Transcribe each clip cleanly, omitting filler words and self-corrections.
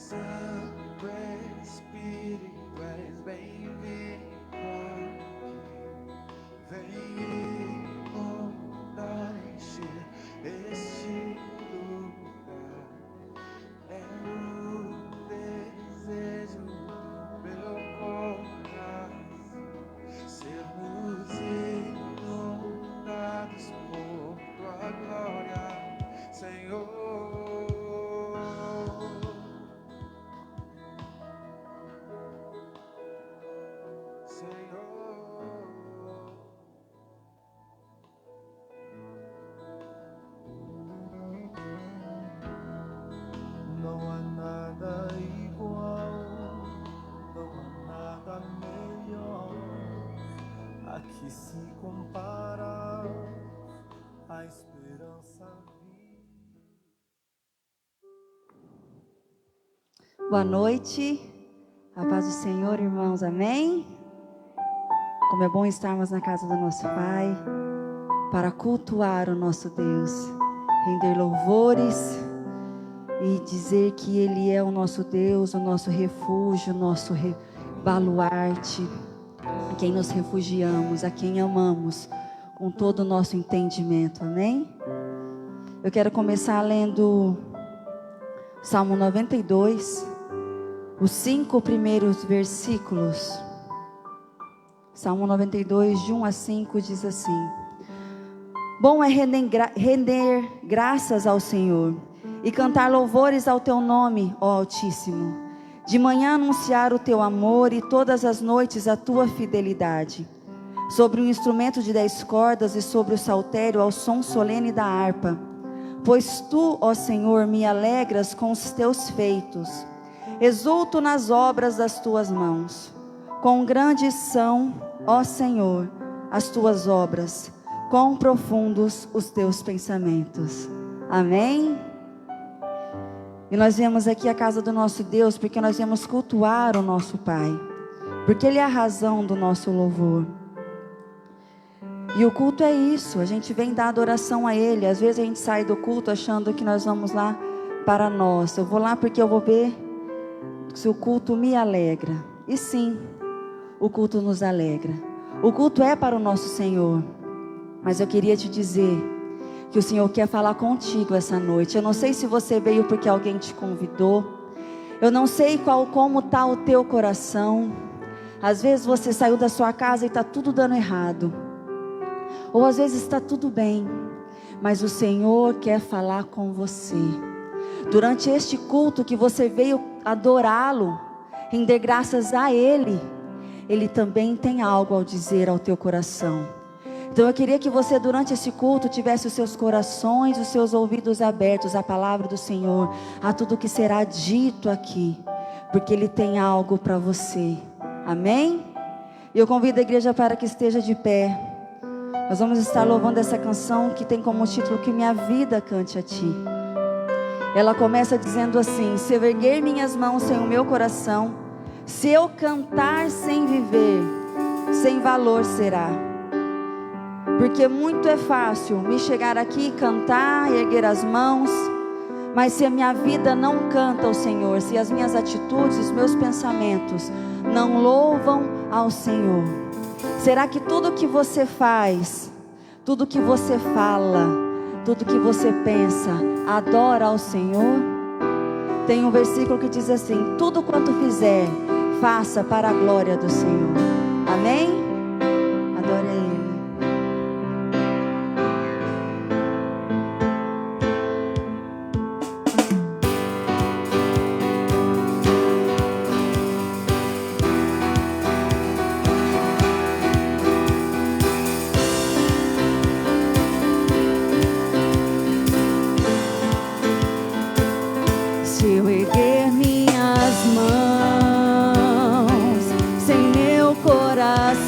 Santo Espírito, és bem-vindo aqui. Vem inundar, encher este lugar. É o desejo do meu coração, sermos inundados por tua glória, Senhor. Não há nada igual, não há nada melhor, a que se compara a esperança viva. Boa noite, a paz do Senhor, irmãos, amém? Como é bom estarmos na casa do nosso Pai, para cultuar o nosso Deus, render louvores e dizer que Ele é o nosso Deus, o nosso refúgio, o nosso baluarte, a quem nos refugiamos, a quem amamos, com todo o nosso entendimento, amém? Eu quero começar lendo Salmo 92, os 5 primeiros versículos. Salmo 92, de 1 a 5, diz assim: Bom é render graças ao Senhor e cantar louvores ao teu nome, ó Altíssimo. De manhã anunciar o teu amor e todas as noites a tua fidelidade. Sobre o instrumento de 10 cordas e sobre o saltério ao som solene da harpa. Pois tu, ó Senhor, me alegras com os teus feitos. Exulto nas obras das tuas mãos. Quão grandes são, ó Senhor, as tuas obras, quão profundos os teus pensamentos. Amém? E nós viemos aqui à casa do nosso Deus porque nós viemos cultuar o nosso Pai, porque Ele é a razão do nosso louvor. E o culto é isso, a gente vem dar adoração a Ele. Às vezes a gente sai do culto achando que nós vamos lá para nós. Eu vou lá porque eu vou ver se o culto me alegra. E sim, o culto nos alegra. O culto é para o nosso Senhor. Mas eu queria te dizer que o Senhor quer falar contigo essa noite. Eu não sei se você veio porque alguém te convidou. Eu não sei como está o teu coração. Às vezes você saiu da sua casa e está tudo dando errado. Ou às vezes está tudo bem. Mas o Senhor quer falar com você. Durante este culto que você veio adorá-lo, render graças a Ele, Ele também tem algo ao dizer ao teu coração. Então eu queria que você durante esse culto tivesse os seus corações, os seus ouvidos abertos à palavra do Senhor, a tudo que será dito aqui, porque Ele tem algo para você, amém? E eu convido a igreja para que esteja de pé. Nós vamos estar louvando essa canção que tem como título Que Minha Vida Cante a Ti. Ela começa dizendo assim: se eu erguer minhas mãos sem o meu coração, se eu cantar sem viver, sem valor será. Porque muito é fácil me chegar aqui, cantar, erguer as mãos, mas se a minha vida não canta ao Senhor, se as minhas atitudes, os meus pensamentos não louvam ao Senhor, será que tudo que você faz, tudo que você fala, tudo que você pensa, adora ao Senhor? Tem um versículo que diz assim: tudo quanto fizer, faça para a glória do Senhor. Amém? Adore a Ele. Se eu erguer minhas mãos sem meu coração,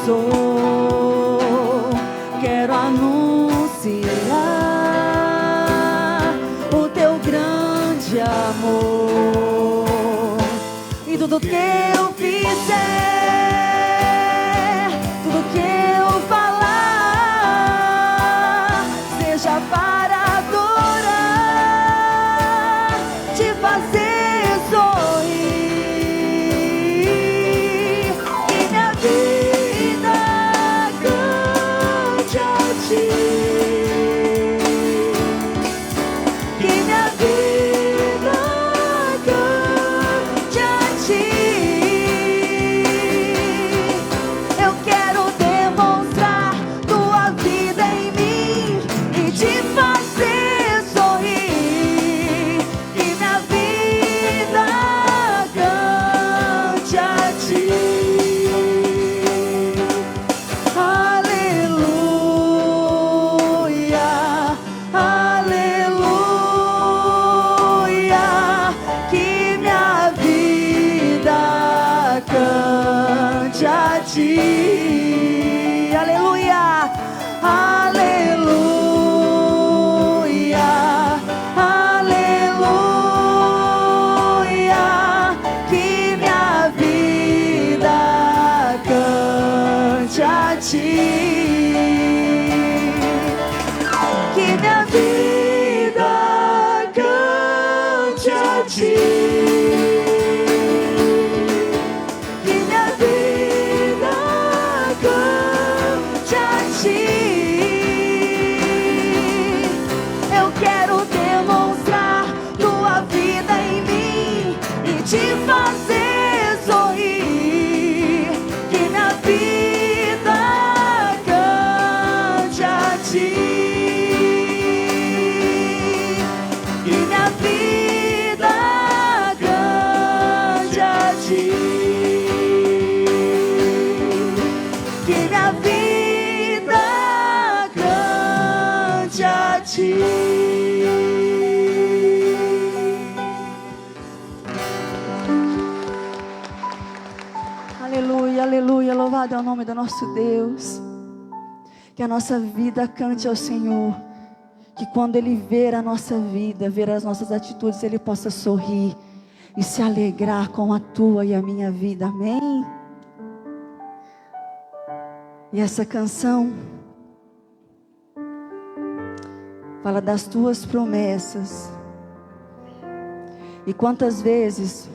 sou. Quero anunciar o teu grande amor. E tudo que eu fizer, tudo que eu falar, seja para adorar, te fazer sorrir. E minha vida cante a ti. Que minha vida cante a ti. Eu quero demonstrar tua vida em mim e te fazer sorrir. Que minha vida cante a ti. Aleluia, aleluia. Que minha vida cante a ti. Aleluia, aleluia, aleluia. Que minha vida cante a ti. Que minha vida cante a ti. Que minha vida cante a ti. Eu quero demonstrar tua vida em mim e te fazer sorrir. Que minha vida cante a ti. Que minha vida cante a ti. Que minha vida cante a ti. Aleluia, aleluia, louvado é o nome do nosso Deus. Que a nossa vida cante ao Senhor. Que quando Ele ver a nossa vida, ver as nossas atitudes, Ele possa sorrir e se alegrar com a tua e a minha vida, amém? E essa canção fala das tuas promessas. E quantas vezes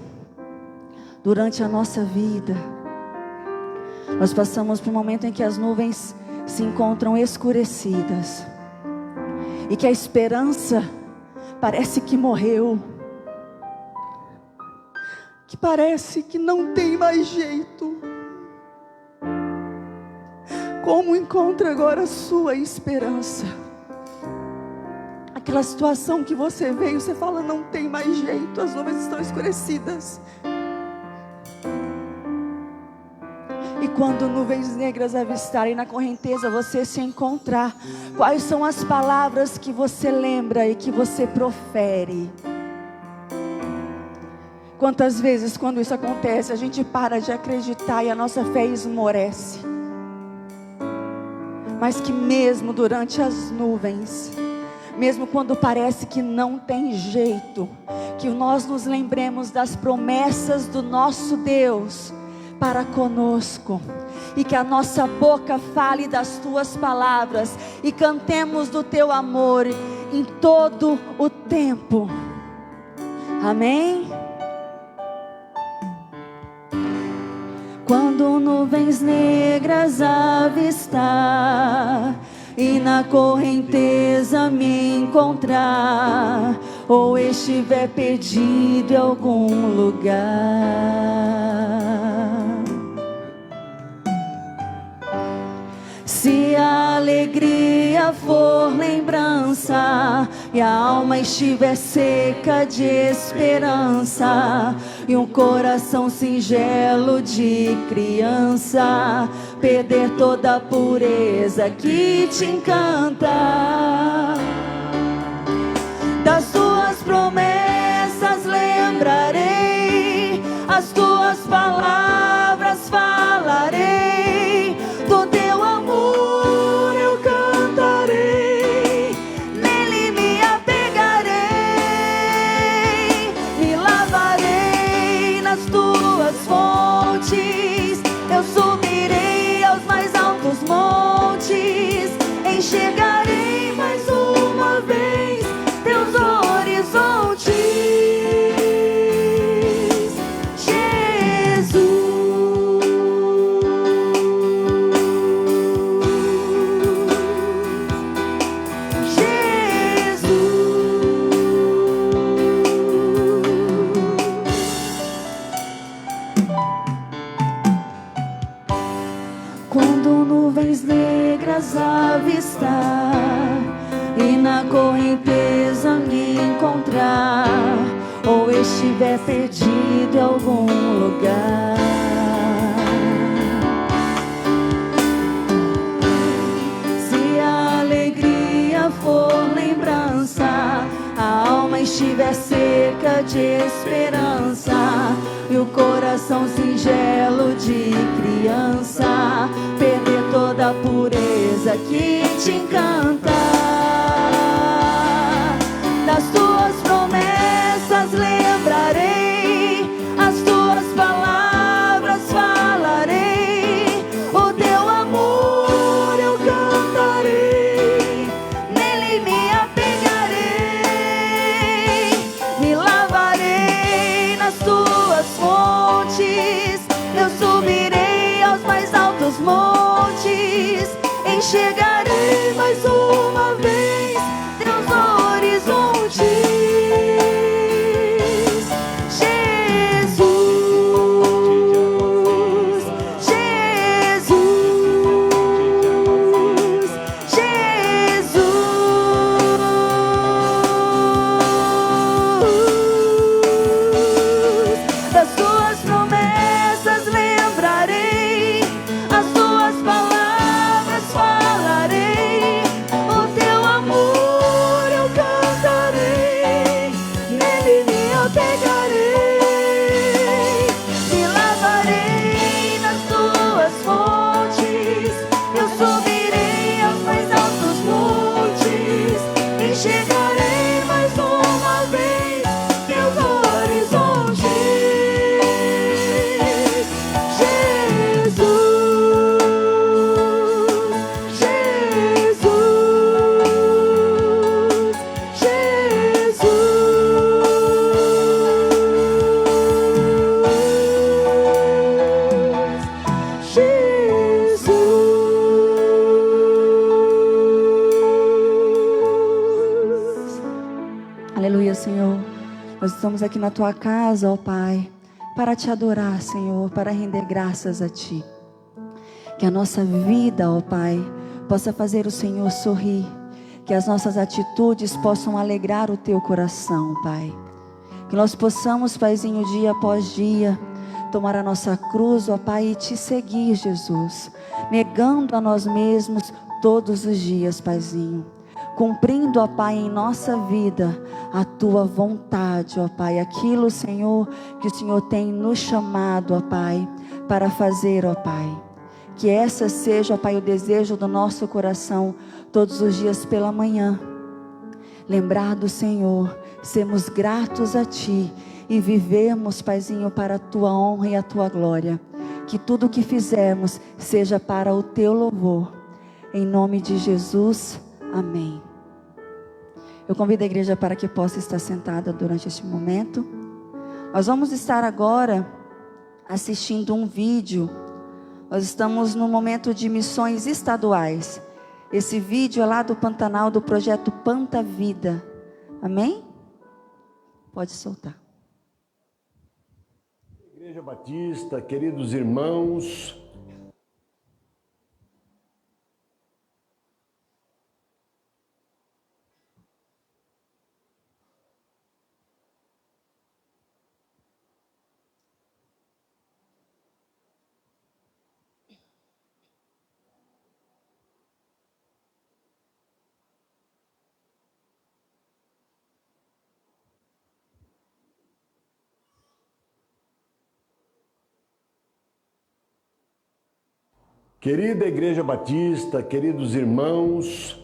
durante a nossa vida nós passamos por um momento em que as nuvens se encontram escurecidas e que a esperança parece que morreu, que parece que não tem mais jeito. Como encontra agora a sua esperança? Aquela situação que você veio, você fala, não tem mais jeito, as nuvens estão escurecidas. E quando nuvens negras avistarem na correnteza, você se encontrar, quais são as palavras que você lembra e que você profere? Quantas vezes quando isso acontece, a gente para de acreditar e a nossa fé esmorece. Mas que mesmo durante as nuvens, mesmo quando parece que não tem jeito, que nós nos lembremos das promessas do nosso Deus para conosco, e que a nossa boca fale das tuas palavras, e cantemos do teu amor em todo o tempo, amém? Quando nuvens negras avistar e na correnteza me encontrar, ou estiver perdido em algum lugar, se a alegria for lembrança e a alma estiver seca de esperança, e um coração singelo de criança perder toda a pureza que te encanta, das tuas promessas lembrarei, as tuas palavras falarei, enxergarei mais uma vez teus horizontes, Jesus. Quando nuvens negras avistar e na correnteza me encontrar, ou estiver perdido em algum lugar, se a alegria for lembrança, a alma estiver seca de esperança e o coração singelo de criança perder toda a pureza que te encanta, das tuas promessas lembrarei, as tuas palavras falarei, o teu amor eu cantarei, nele me apegarei, me lavarei nas tuas fontes, eu subirei aos mais altos montes, enxergarei mais uma vez teus horizontes, Jesus, Jesus, Jesus, das tuas promessas lembrarei, as tuas palavras falarei, o teu amor eu cantarei, nele me apegarei, me lavarei nas tuas fontes, eu subirei aos mais altos montes, enxergarei mais uma vez teus horizontes, Aleluia, Senhor. Nós estamos aqui na tua casa, ó Pai, para te adorar, Senhor, para render graças a ti. Que a nossa vida, ó Pai, possa fazer o Senhor sorrir. Que as nossas atitudes possam alegrar o teu coração, Pai. Que nós possamos, Paizinho, dia após dia, tomar a nossa cruz, ó Pai, e te seguir, Jesus. Negando a nós mesmos todos os dias, Paizinho. Cumprindo, ó Pai, em nossa vida a tua vontade, ó Pai. Aquilo, Senhor, que o Senhor tem nos chamado, ó Pai, para fazer, ó Pai. Que essa seja, ó Pai, o desejo do nosso coração todos os dias pela manhã. Lembrar do Senhor, sermos gratos a Ti e vivermos, Paizinho, para a Tua honra e a Tua glória. Que tudo o que fizermos seja para o Teu louvor. Em nome de Jesus, amém. Eu convido a igreja para que possa estar sentada durante este momento. Nós vamos estar agora assistindo um vídeo. Nós estamos no momento de missões estaduais. Esse vídeo é lá do Pantanal, do projeto Panta Vida. Amém? Pode soltar. Igreja Batista, queridos irmãos, querida Igreja Batista, queridos irmãos,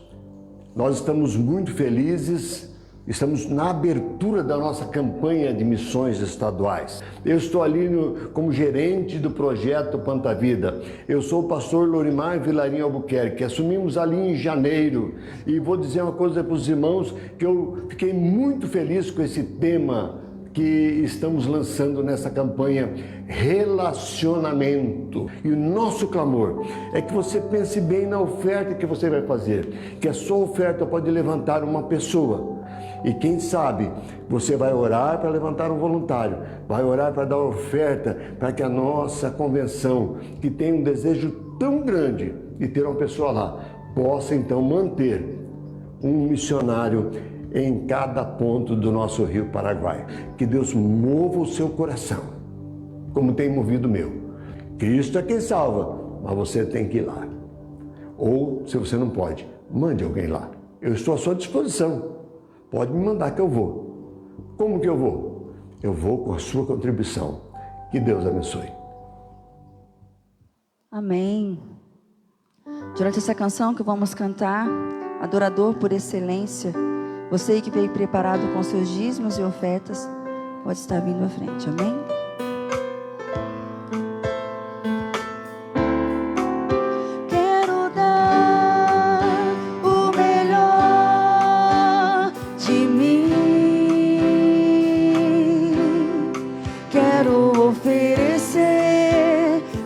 nós estamos muito felizes Estamos na abertura da nossa campanha de missões estaduais. Eu estou ali como gerente do projeto Planta Vida. Eu sou o pastor Lorimar Vilarinho Albuquerque. Assumimos ali em janeiro. E vou dizer uma coisa para os irmãos, que eu fiquei muito feliz com esse tema que estamos lançando nessa campanha, relacionamento. E o nosso clamor é que você pense bem na oferta que você vai fazer, que a sua oferta pode levantar uma pessoa. E quem sabe, você vai orar para levantar um voluntário, vai orar para dar oferta, para que a nossa convenção, que tem um desejo tão grande de ter uma pessoa lá, possa então manter um missionário em cada ponto do nosso Rio Paraguai. Que Deus mova o seu coração, como tem movido o meu. Cristo é quem salva, mas você tem que ir lá. Ou, se você não pode, mande alguém lá. Eu estou à sua disposição. Pode me mandar que eu vou. Como que eu vou? Eu vou com a sua contribuição. Que Deus abençoe. Amém. Durante essa canção que vamos cantar, Adorador por Excelência, você que veio preparado com seus dízimos e ofertas, pode estar vindo à frente. Amém?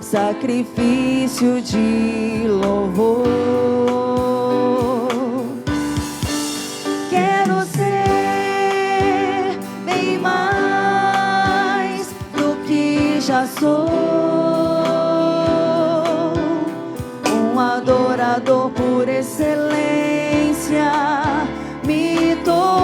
Sacrifício de louvor. Quero ser bem mais do que já sou, um adorador por excelência me tornar.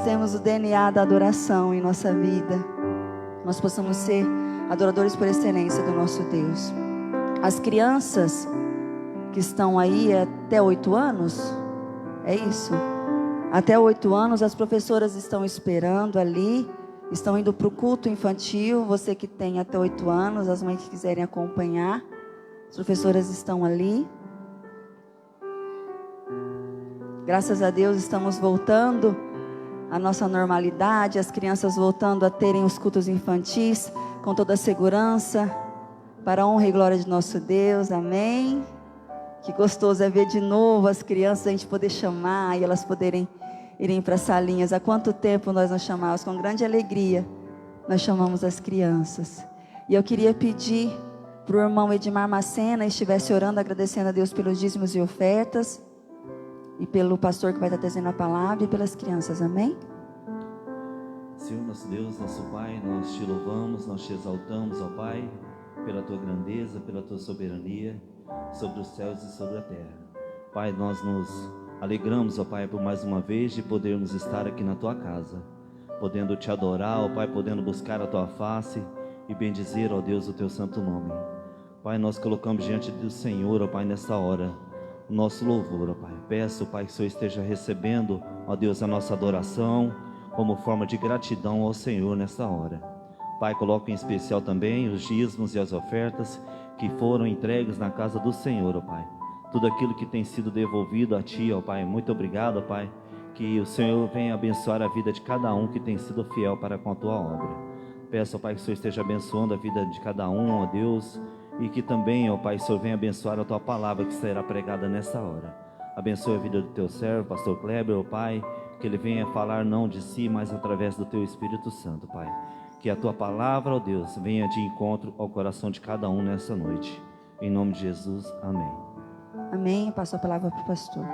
Temos o DNA da adoração em nossa vida, nós possamos ser adoradores por excelência do nosso Deus. As crianças que estão aí até 8 anos, é isso? Até 8 anos, as professoras estão esperando ali, estão indo para o culto infantil. Você que tem até 8 anos, as mães que quiserem acompanhar, as professoras estão ali. Graças a Deus estamos voltando a nossa normalidade, as crianças voltando a terem os cultos infantis com toda a segurança, para a honra e glória de nosso Deus, amém? Que gostoso é ver de novo as crianças, a gente poder chamar e elas poderem irem para as salinhas. Há quanto tempo nós não chamávamos, com grande alegria, nós chamamos as crianças. E eu queria pedir para o irmão Edmar Macena estivesse orando, agradecendo a Deus pelos dízimos e ofertas, e pelo pastor que vai estar trazendo a palavra, e pelas crianças, amém? Senhor, nosso Deus, nosso Pai, nós te louvamos, nós te exaltamos, ó Pai, pela tua grandeza, pela tua soberania sobre os céus e sobre a terra. Pai, nós nos alegramos, ó Pai, por mais uma vez de podermos estar aqui na tua casa, podendo te adorar, ó Pai, podendo buscar a tua face e bendizer, ó Deus, o teu santo nome. Pai, nós colocamos diante do Senhor, ó Pai, nesta hora, o nosso louvor, ó Pai. Peço, Pai, que o Senhor esteja recebendo, ó Deus, a nossa adoração como forma de gratidão ao Senhor nesta hora. Pai, coloco em especial também os dízimos e as ofertas que foram entregues na casa do Senhor, ó Pai. Tudo aquilo que tem sido devolvido a Ti, ó Pai. Muito obrigado, ó Pai. Que o Senhor venha abençoar a vida de cada um que tem sido fiel para com a Tua obra. Peço, ó Pai, que o Senhor esteja abençoando a vida de cada um, ó Deus, e que também, ó Pai, o Senhor venha abençoar a Tua palavra que será pregada nesta hora. Abençoe a vida do Teu servo, Pastor Kleber, ó Pai, que ele venha falar não de si, mas através do Teu Espírito Santo, Pai. Que a Tua palavra, ó Deus, venha de encontro ao coração de cada um nessa noite. Em nome de Jesus, amém. Amém. Eu passo a palavra para o pastor.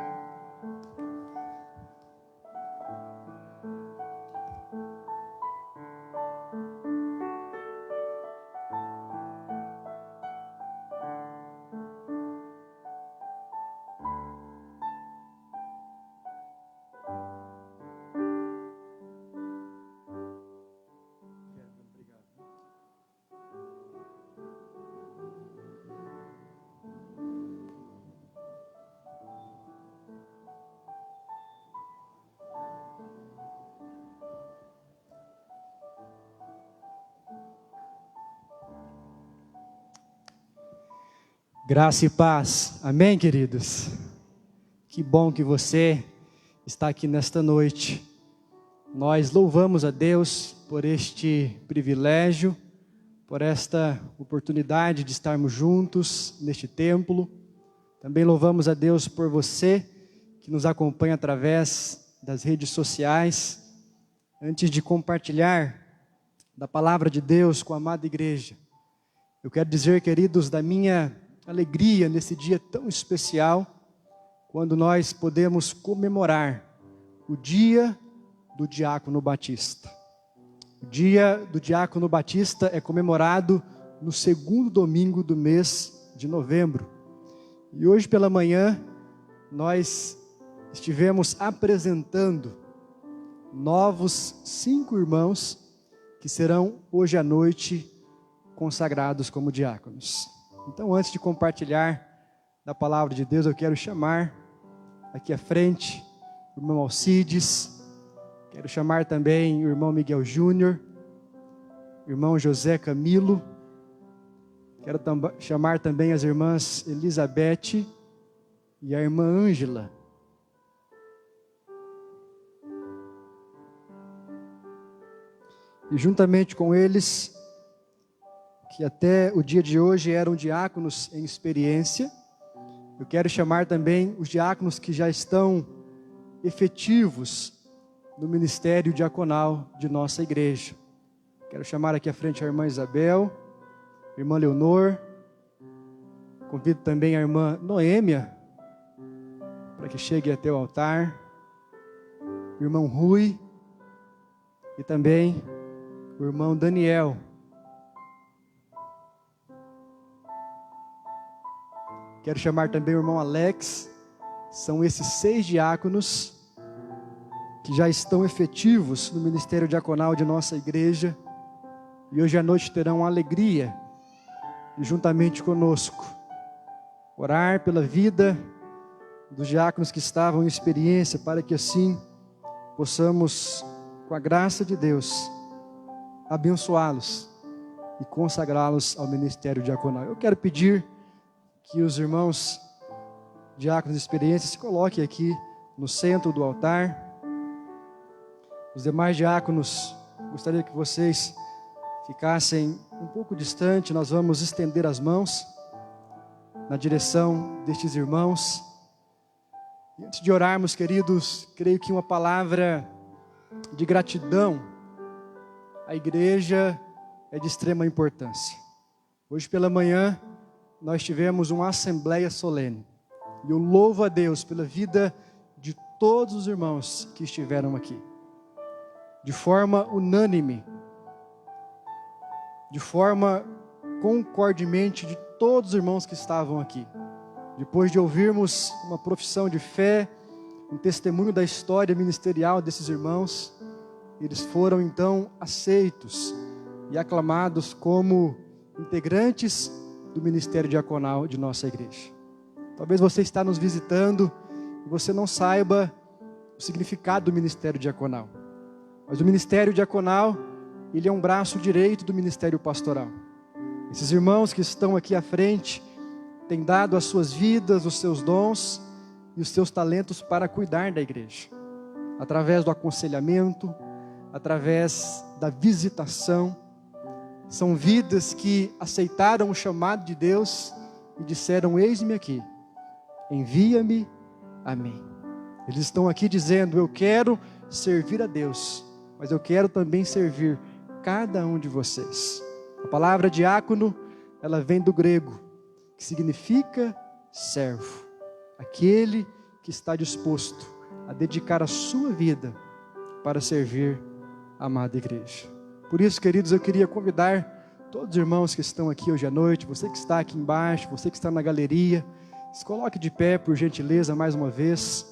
Graça e paz. Amém, queridos? Que bom que você está aqui nesta noite. Nós louvamos a Deus por este privilégio, por esta oportunidade de estarmos juntos neste templo. Também louvamos a Deus por você que nos acompanha através das redes sociais. Antes de compartilhar da palavra de Deus com a amada igreja, eu quero dizer, queridos, da minha alegria nesse dia tão especial, quando nós podemos comemorar o dia do Diácono Batista. O dia do Diácono Batista é comemorado no segundo domingo do mês de novembro. E hoje pela manhã nós estivemos apresentando novos 5 irmãos que serão hoje à noite consagrados como diáconos. Então, antes de compartilhar da palavra de Deus, eu quero chamar aqui à frente o irmão Alcides, quero chamar também o irmão Miguel Júnior, o irmão José Camilo, quero chamar também as irmãs Elizabeth e a irmã Ângela. E juntamente com eles, que até o dia de hoje eram diáconos em experiência, eu quero chamar também os diáconos que já estão efetivos no ministério diaconal de nossa igreja. Quero chamar aqui à frente a irmã Isabel, a irmã Leonor, convido também a irmã Noêmia, para que chegue até o altar, o irmão Rui, e também o irmão Daniel. Quero chamar também o irmão Alex. São esses 6 diáconos que já estão efetivos no ministério diaconal de nossa igreja. E hoje à noite terão a alegria de, juntamente conosco, orar pela vida dos diáconos que estavam em experiência, para que assim possamos, com a graça de Deus, abençoá-los e consagrá-los ao ministério diaconal. Eu quero pedir que os irmãos diáconos de experiência se coloquem aqui no centro do altar. Os demais diáconos, gostaria que vocês ficassem um pouco distante. Nós vamos estender as mãos na direção destes irmãos. E antes de orarmos, queridos, creio que uma palavra de gratidão à igreja é de extrema importância. Hoje pela manhã nós tivemos uma assembleia solene. E eu louvo a Deus pela vida de todos os irmãos que estiveram aqui. De forma unânime, de forma concordemente de todos os irmãos que estavam aqui. Depois de ouvirmos uma profissão de fé, um testemunho da história ministerial desses irmãos, eles foram então aceitos e aclamados como integrantes do ministério diaconal de nossa igreja. Talvez você está nos visitando e você não saiba o significado do ministério diaconal. Mas o ministério diaconal, ele é um braço direito do ministério pastoral. Esses irmãos que estão aqui à frente têm dado as suas vidas, os seus dons e os seus talentos para cuidar da igreja. Através do aconselhamento, através da visitação, São vidas que aceitaram o chamado de Deus e disseram: eis-me aqui, envia-me a mim. Eles estão aqui dizendo: eu quero servir a Deus, mas eu quero também servir cada um de vocês. A palavra diácono, ela vem do grego, que significa servo, aquele que está disposto a dedicar a sua vida para servir a amada igreja. Por isso, queridos, eu queria convidar todos os irmãos que estão aqui hoje à noite, você que está aqui embaixo, você que está na galeria, se coloque de pé, por gentileza, mais uma vez.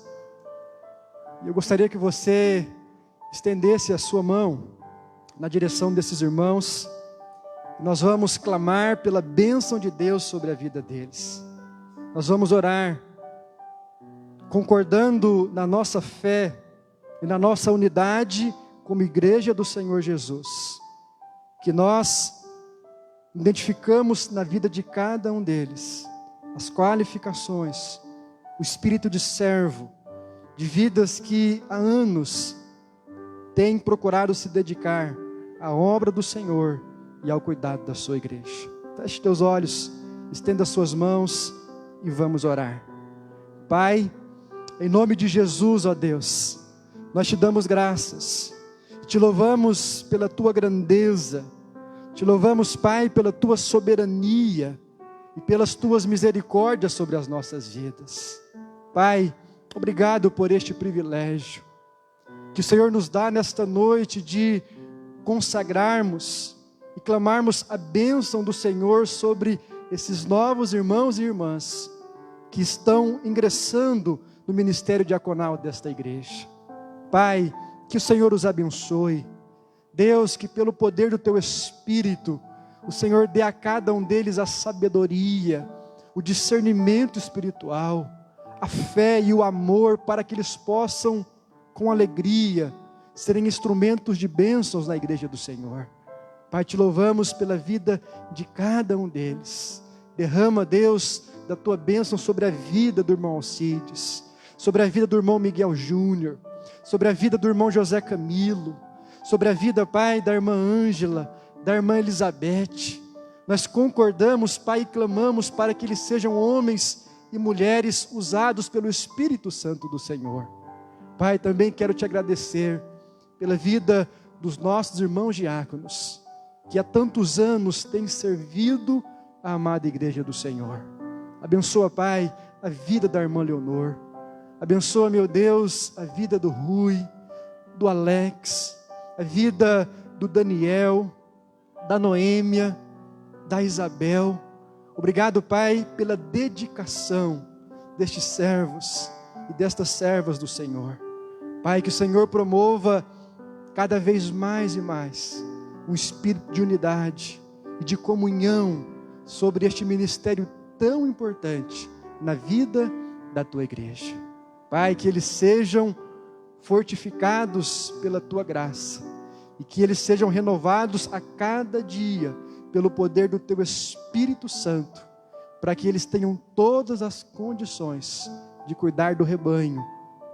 Eu gostaria que você estendesse a sua mão na direção desses irmãos. Nós vamos clamar pela bênção de Deus sobre a vida deles. Nós vamos orar, concordando na nossa fé e na nossa unidade como igreja do Senhor Jesus, que nós identificamos na vida de cada um deles as qualificações, o espírito de servo, de vidas que há anos têm procurado se dedicar à obra do Senhor e ao cuidado da sua igreja. Feche teus olhos, estenda suas mãos e vamos orar. Pai, em nome de Jesus, ó Deus, nós te damos graças, te louvamos pela tua grandeza, te louvamos, Pai, pela tua soberania e pelas tuas misericórdias sobre as nossas vidas. Pai, obrigado por este privilégio que o Senhor nos dá nesta noite de consagrarmos e clamarmos a bênção do Senhor sobre esses novos irmãos e irmãs que estão ingressando no ministério diaconal desta igreja. Pai, que o Senhor os abençoe. Deus, que pelo poder do teu Espírito, o Senhor dê a cada um deles a sabedoria, o discernimento espiritual, a fé e o amor, para que eles possam, com alegria, serem instrumentos de bênçãos na igreja do Senhor. Pai, te louvamos pela vida de cada um deles. Derrama, Deus, da tua bênção sobre a vida do irmão Alcides, sobre a vida do irmão Miguel Júnior, sobre a vida do irmão José Camilo, sobre a vida, Pai, da irmã Ângela, da irmã Elizabeth. Nós concordamos, Pai, e clamamos para que eles sejam homens e mulheres usados pelo Espírito Santo do Senhor. Pai, também quero te agradecer pela vida dos nossos irmãos diáconos, que há tantos anos têm servido a amada igreja do Senhor. Abençoa, Pai, a vida da irmã Leonor. Abençoa, meu Deus, a vida do Rui, do Alex, a vida do Daniel, da Noêmia, da Isabel. Obrigado, Pai, pela dedicação destes servos e destas servas do Senhor. Pai, que o Senhor promova cada vez mais e mais um espírito de unidade e de comunhão sobre este ministério tão importante na vida da tua igreja. Pai, que eles sejam fortificados pela tua graça e que eles sejam renovados a cada dia pelo poder do teu Espírito Santo, para que eles tenham todas as condições de cuidar do rebanho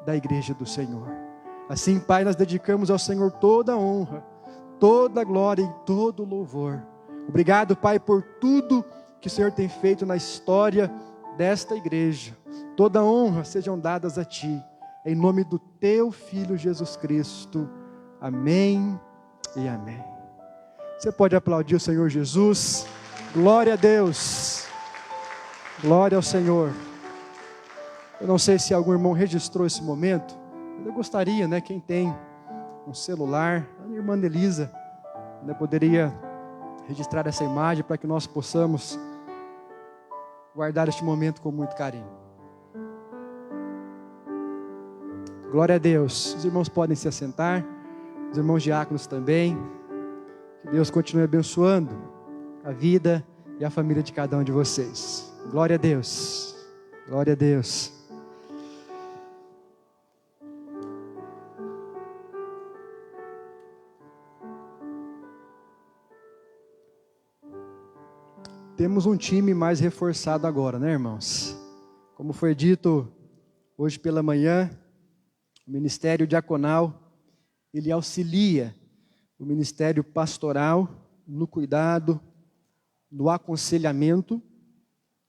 da igreja do Senhor. Assim, Pai, nós dedicamos ao Senhor toda a honra, toda a glória e todo o louvor. Obrigado, Pai, por tudo que o Senhor tem feito na história desta igreja. Toda a honra sejam dadas a Ti, em nome do Teu Filho Jesus Cristo. Amém e amém. Você pode aplaudir o Senhor Jesus. Glória a Deus. Glória ao Senhor. Eu não sei se algum irmão registrou esse momento, mas eu gostaria, quem tem um celular, a irmã Elisa, poderia registrar essa imagem para que nós possamos guardar este momento com muito carinho. Glória a Deus. Os irmãos podem se assentar, os irmãos diáconos também. Que Deus continue abençoando a vida e a família de cada um de vocês. Glória a Deus. Glória a Deus. Temos um time mais reforçado agora, irmãos? Como foi dito hoje pela manhã, o ministério diaconal, ele auxilia o ministério pastoral no cuidado, no aconselhamento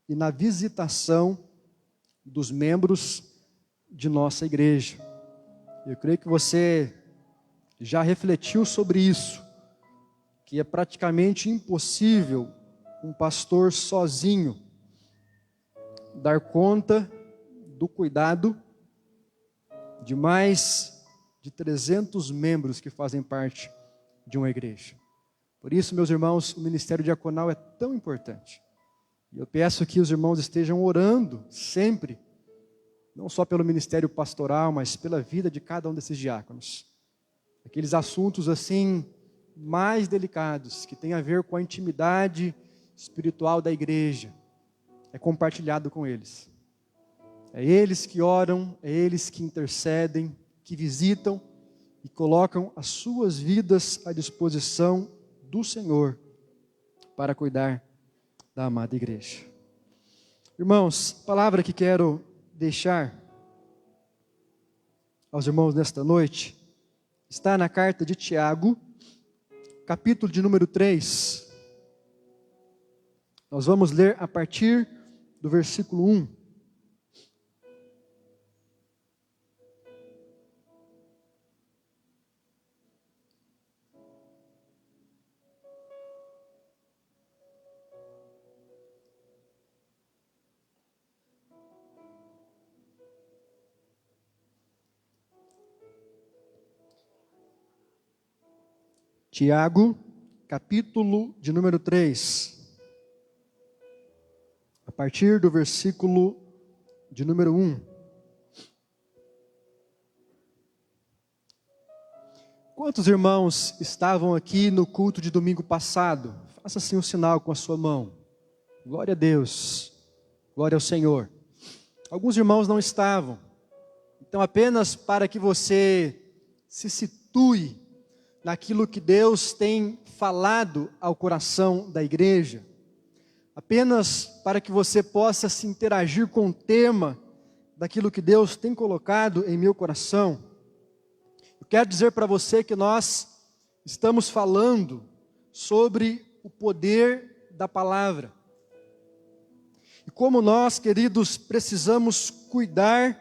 e na visitação dos membros de nossa igreja. Eu creio que você já refletiu sobre isso, que é praticamente impossível um pastor sozinho dar conta do cuidado de mais de 300 membros que fazem parte de uma igreja. Por isso, meus irmãos, o ministério diaconal é tão importante. E eu peço que os irmãos estejam orando sempre, não só pelo ministério pastoral, mas pela vida de cada um desses diáconos. Aqueles assuntos assim mais delicados, que têm a ver com a intimidade espiritual da igreja, é compartilhado com eles. É eles que oram, é eles que intercedem, que visitam e colocam as suas vidas à disposição do Senhor para cuidar da amada igreja. Irmãos, a palavra que quero deixar aos irmãos nesta noite está na carta de Tiago, capítulo de número 3. Nós vamos ler a partir do versículo 1. Tiago, capítulo de número 3, a partir do versículo de número 1. Quantos irmãos estavam aqui no culto de domingo passado? Faça assim um sinal com a sua mão. Glória a Deus, glória ao Senhor. Alguns irmãos não estavam, então apenas para que você se situe naquilo que Deus tem falado ao coração da igreja, apenas para que você possa se interagir com o tema daquilo que Deus tem colocado em meu coração, eu quero dizer para você que nós estamos falando sobre o poder da palavra, e como nós, queridos, precisamos cuidar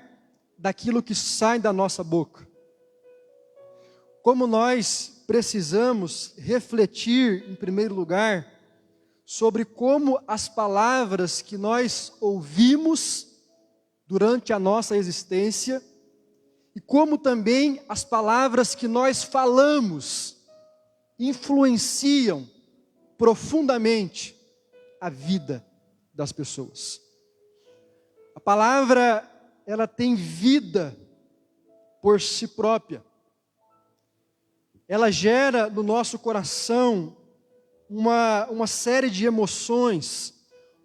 daquilo que sai da nossa boca, como nós precisamos refletir, em primeiro lugar, sobre como as palavras que nós ouvimos durante a nossa existência e como também as palavras que nós falamos influenciam profundamente a vida das pessoas. A palavra, ela tem vida por si própria. Ela gera no nosso coração uma série de emoções,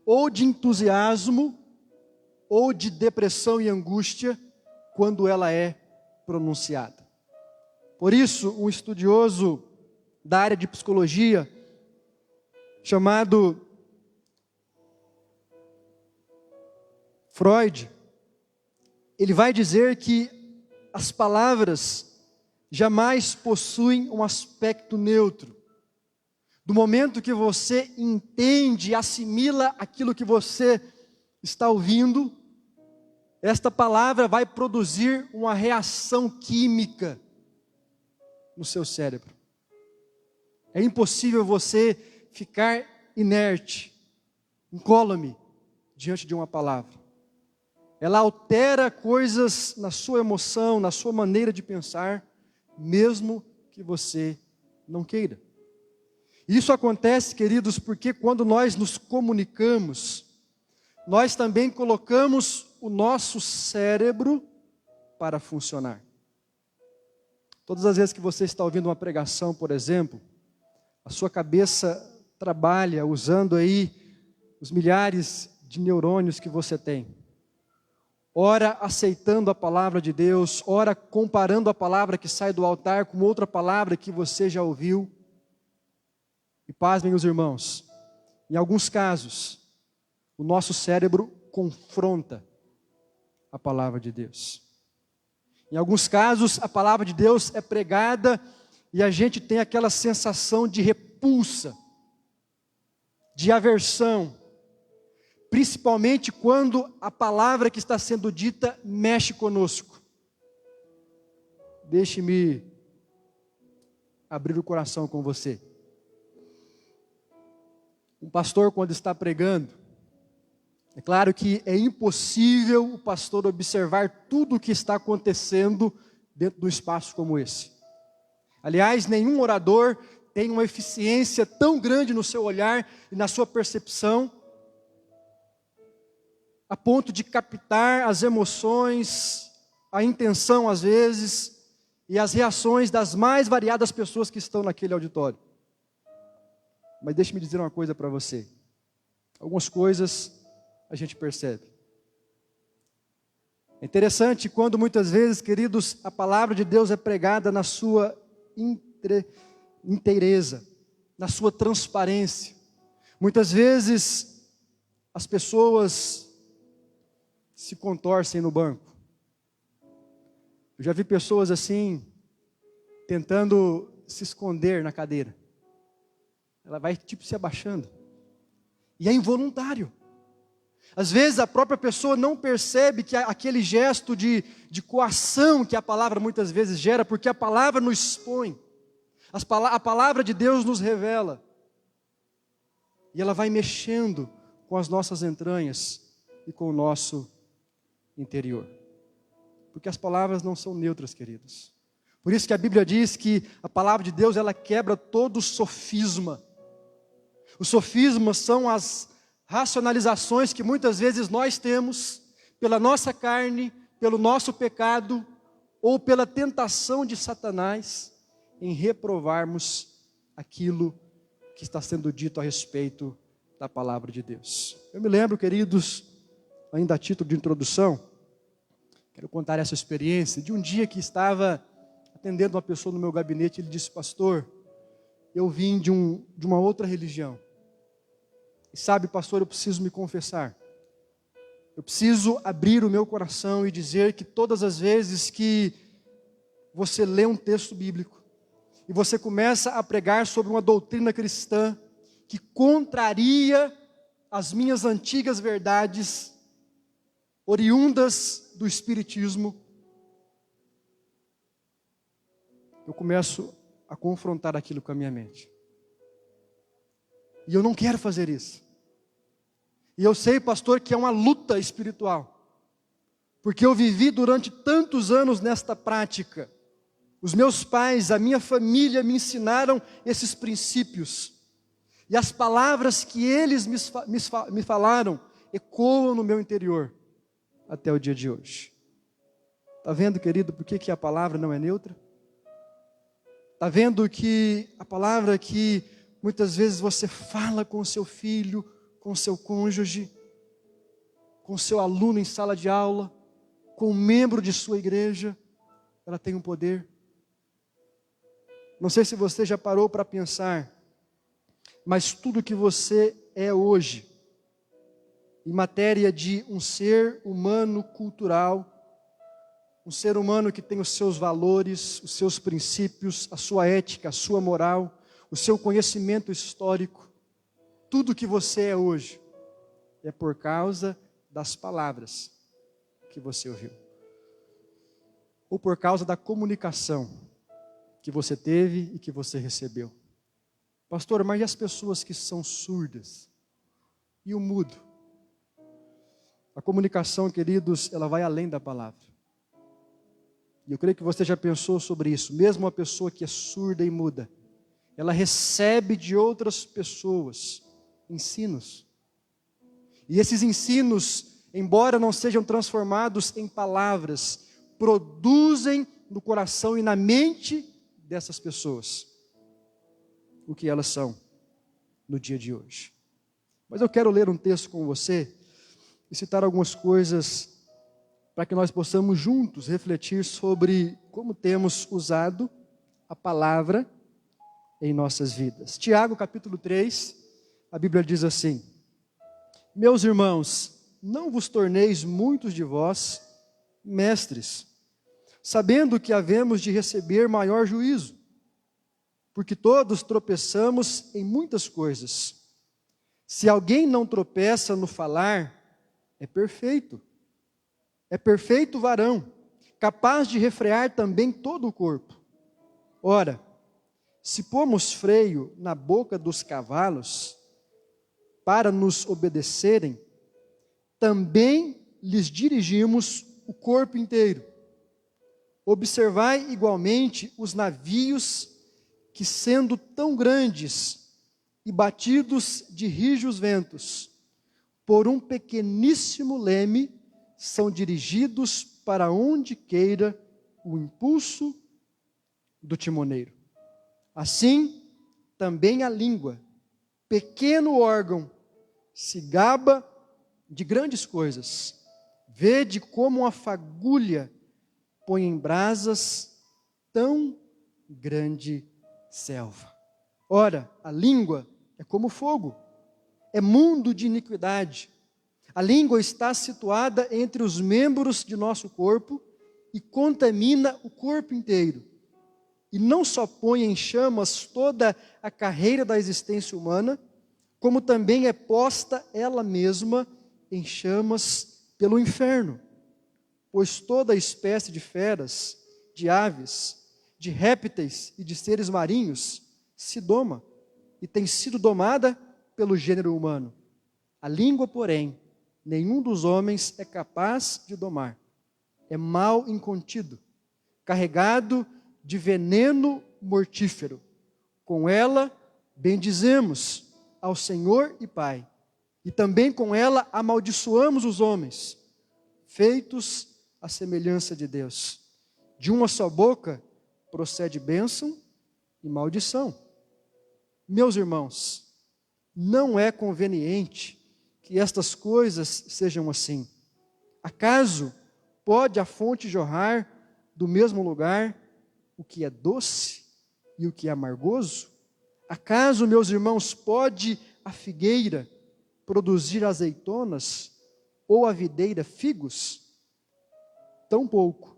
ou de entusiasmo, ou de depressão e angústia, quando ela é pronunciada. Por isso, um estudioso da área de psicologia, chamado Freud, ele vai dizer que as palavras jamais possuem um aspecto neutro. Do momento que você entende e assimila aquilo que você está ouvindo, esta palavra vai produzir uma reação química no seu cérebro. É impossível você ficar inerte, incólume, diante de uma palavra. Ela altera coisas na sua emoção, na sua maneira de pensar, mesmo que você não queira. Isso acontece, queridos, porque quando nós nos comunicamos, nós também colocamos o nosso cérebro para funcionar. Todas as vezes que você está ouvindo uma pregação, por exemplo, a sua cabeça trabalha usando aí os milhares de neurônios que você tem. Ora aceitando a palavra de Deus, ora comparando a palavra que sai do altar com outra palavra que você já ouviu. E pasmem os irmãos, em alguns casos, o nosso cérebro confronta a palavra de Deus. Em alguns casos, a palavra de Deus é pregada e a gente tem aquela sensação de repulsa de aversão, principalmente quando a palavra que está sendo dita mexe conosco. Deixe-me abrir o coração com você. Um pastor, quando está pregando, é claro que é impossível o pastor observar tudo o que está acontecendo dentro de um espaço como esse. Aliás, nenhum orador tem uma eficiência tão grande no seu olhar e na sua percepção, a ponto de captar as emoções, a intenção às vezes, e as reações das mais variadas pessoas que estão naquele auditório. Mas deixe-me dizer uma coisa para você. Algumas coisas a gente percebe. É interessante quando muitas vezes, queridos, a palavra de Deus é pregada na sua inteireza, na sua transparência. Muitas vezes as pessoas se contorcem no banco. Eu já vi pessoas assim, tentando se esconder na cadeira. Ela vai tipo se abaixando. E é involuntário. Às vezes a própria pessoa não percebe que aquele gesto de coação que a palavra muitas vezes gera, porque a palavra nos expõe. A palavra de Deus nos revela. E ela vai mexendo com as nossas entranhas e com o nosso interior. Porque as palavras não são neutras, queridos. Por isso que a Bíblia diz que a palavra de Deus, ela quebra todo sofisma. Os sofismas são as racionalizações que muitas vezes nós temos pela nossa carne, pelo nosso pecado ou pela tentação de Satanás em reprovarmos aquilo que está sendo dito a respeito da palavra de Deus. Eu me lembro, queridos, ainda a título de introdução, quero contar essa experiência de um dia que estava atendendo uma pessoa no meu gabinete. Ele disse: pastor, eu vim de uma outra religião. E sabe, pastor, eu preciso me confessar. Eu preciso abrir o meu coração e dizer que todas as vezes que você lê um texto bíblico e você começa a pregar sobre uma doutrina cristã que contraria as minhas antigas verdades oriundas do Espiritismo, eu começo a confrontar aquilo com a minha mente. E eu não quero fazer isso. E eu sei, pastor, que é uma luta espiritual. Porque eu vivi durante tantos anos nesta prática. Os meus pais, a minha família me ensinaram esses princípios. E as palavras que eles me falaram ecoam no meu interior até o dia de hoje. Está vendo, querido, por que a palavra não é neutra? Está vendo que a palavra que muitas vezes você fala com o seu filho, com o seu cônjuge, com o seu aluno em sala de aula, com um membro de sua igreja, ela tem um poder. Não sei se você já parou para pensar, mas tudo que você é hoje, em matéria de um ser humano cultural, um ser humano que tem os seus valores, os seus princípios, a sua ética, a sua moral, o seu conhecimento histórico, tudo que você é hoje, é por causa das palavras que você ouviu. Ou por causa da comunicação que você teve e que você recebeu. Pastor, mas e as pessoas que são surdas? E o mudo? A comunicação, queridos, ela vai além da palavra. E eu creio que você já pensou sobre isso. Mesmo uma pessoa que é surda e muda, ela recebe de outras pessoas ensinos. E esses ensinos, embora não sejam transformados em palavras, produzem no coração e na mente dessas pessoas o que elas são no dia de hoje. Mas eu quero ler um texto com você e citar algumas coisas para que nós possamos juntos refletir sobre como temos usado a palavra em nossas vidas. Tiago, capítulo 3, a Bíblia diz assim: meus irmãos, não vos torneis muitos de vós mestres, sabendo que havemos de receber maior juízo, porque todos tropeçamos em muitas coisas. Se alguém não tropeça no falar, é perfeito varão, capaz de refrear também todo o corpo. Ora, se pomos freio na boca dos cavalos, para nos obedecerem, também lhes dirigimos o corpo inteiro. Observai igualmente os navios que, sendo tão grandes e batidos de rijos ventos, por um pequeníssimo leme, são dirigidos para onde queira o impulso do timoneiro. Assim, também a língua, pequeno órgão, se gaba de grandes coisas. Vede como uma fagulha põe em brasas tão grande selva. Ora, a língua é como fogo, é mundo de iniquidade. A língua está situada entre os membros de nosso corpo e contamina o corpo inteiro. E não só põe em chamas toda a carreira da existência humana, como também é posta ela mesma em chamas pelo inferno. Pois toda espécie de feras, de aves, de répteis e de seres marinhos se doma e tem sido domada pelo gênero humano. A língua, porém, nenhum dos homens é capaz de domar. É mal incontido, carregado de veneno mortífero. Com ela bendizemos ao Senhor e Pai, e também com ela amaldiçoamos os homens, feitos à semelhança de Deus. De uma só boca procede bênção e maldição. Meus irmãos, não é conveniente que estas coisas sejam assim. Acaso pode a fonte jorrar do mesmo lugar o que é doce e o que é amargoso? Acaso, meus irmãos, pode a figueira produzir azeitonas ou a videira figos? Tampouco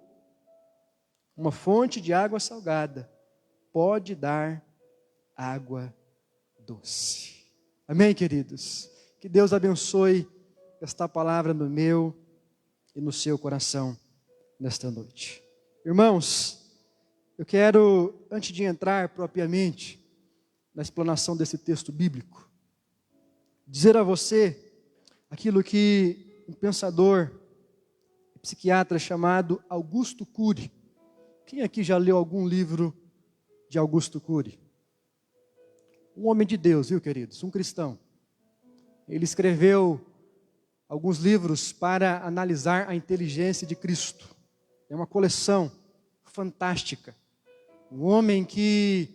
uma fonte de água salgada pode dar água doce. Amém, queridos? Que Deus abençoe esta palavra no meu e no seu coração nesta noite. Irmãos, eu quero, antes de entrar propriamente na explanação desse texto bíblico, dizer a você aquilo que um pensador, psiquiatra chamado Augusto Cury. Quem aqui já leu algum livro de Augusto Cury? Um homem de Deus, viu, queridos? Um cristão. Ele escreveu alguns livros para analisar a inteligência de Cristo. É uma coleção fantástica. Um homem que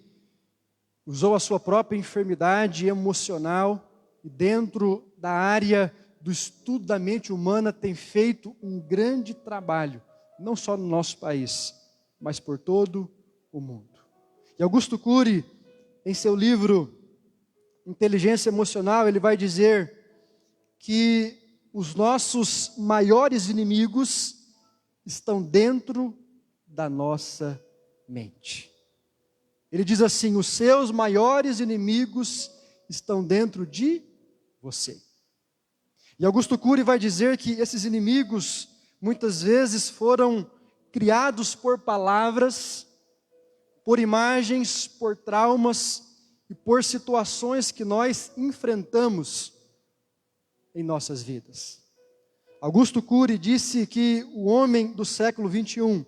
usou a sua própria enfermidade emocional e dentro da área do estudo da mente humana tem feito um grande trabalho, não só no nosso país, mas por todo o mundo. E Augusto Cury, em seu livro Inteligência Emocional, ele vai dizer que os nossos maiores inimigos estão dentro da nossa mente. Ele diz assim: os seus maiores inimigos estão dentro de você. E Augusto Cury vai dizer que esses inimigos muitas vezes foram criados por palavras, por imagens, por traumas e por situações que nós enfrentamos em nossas vidas. Augusto Cury disse que o homem do século 21,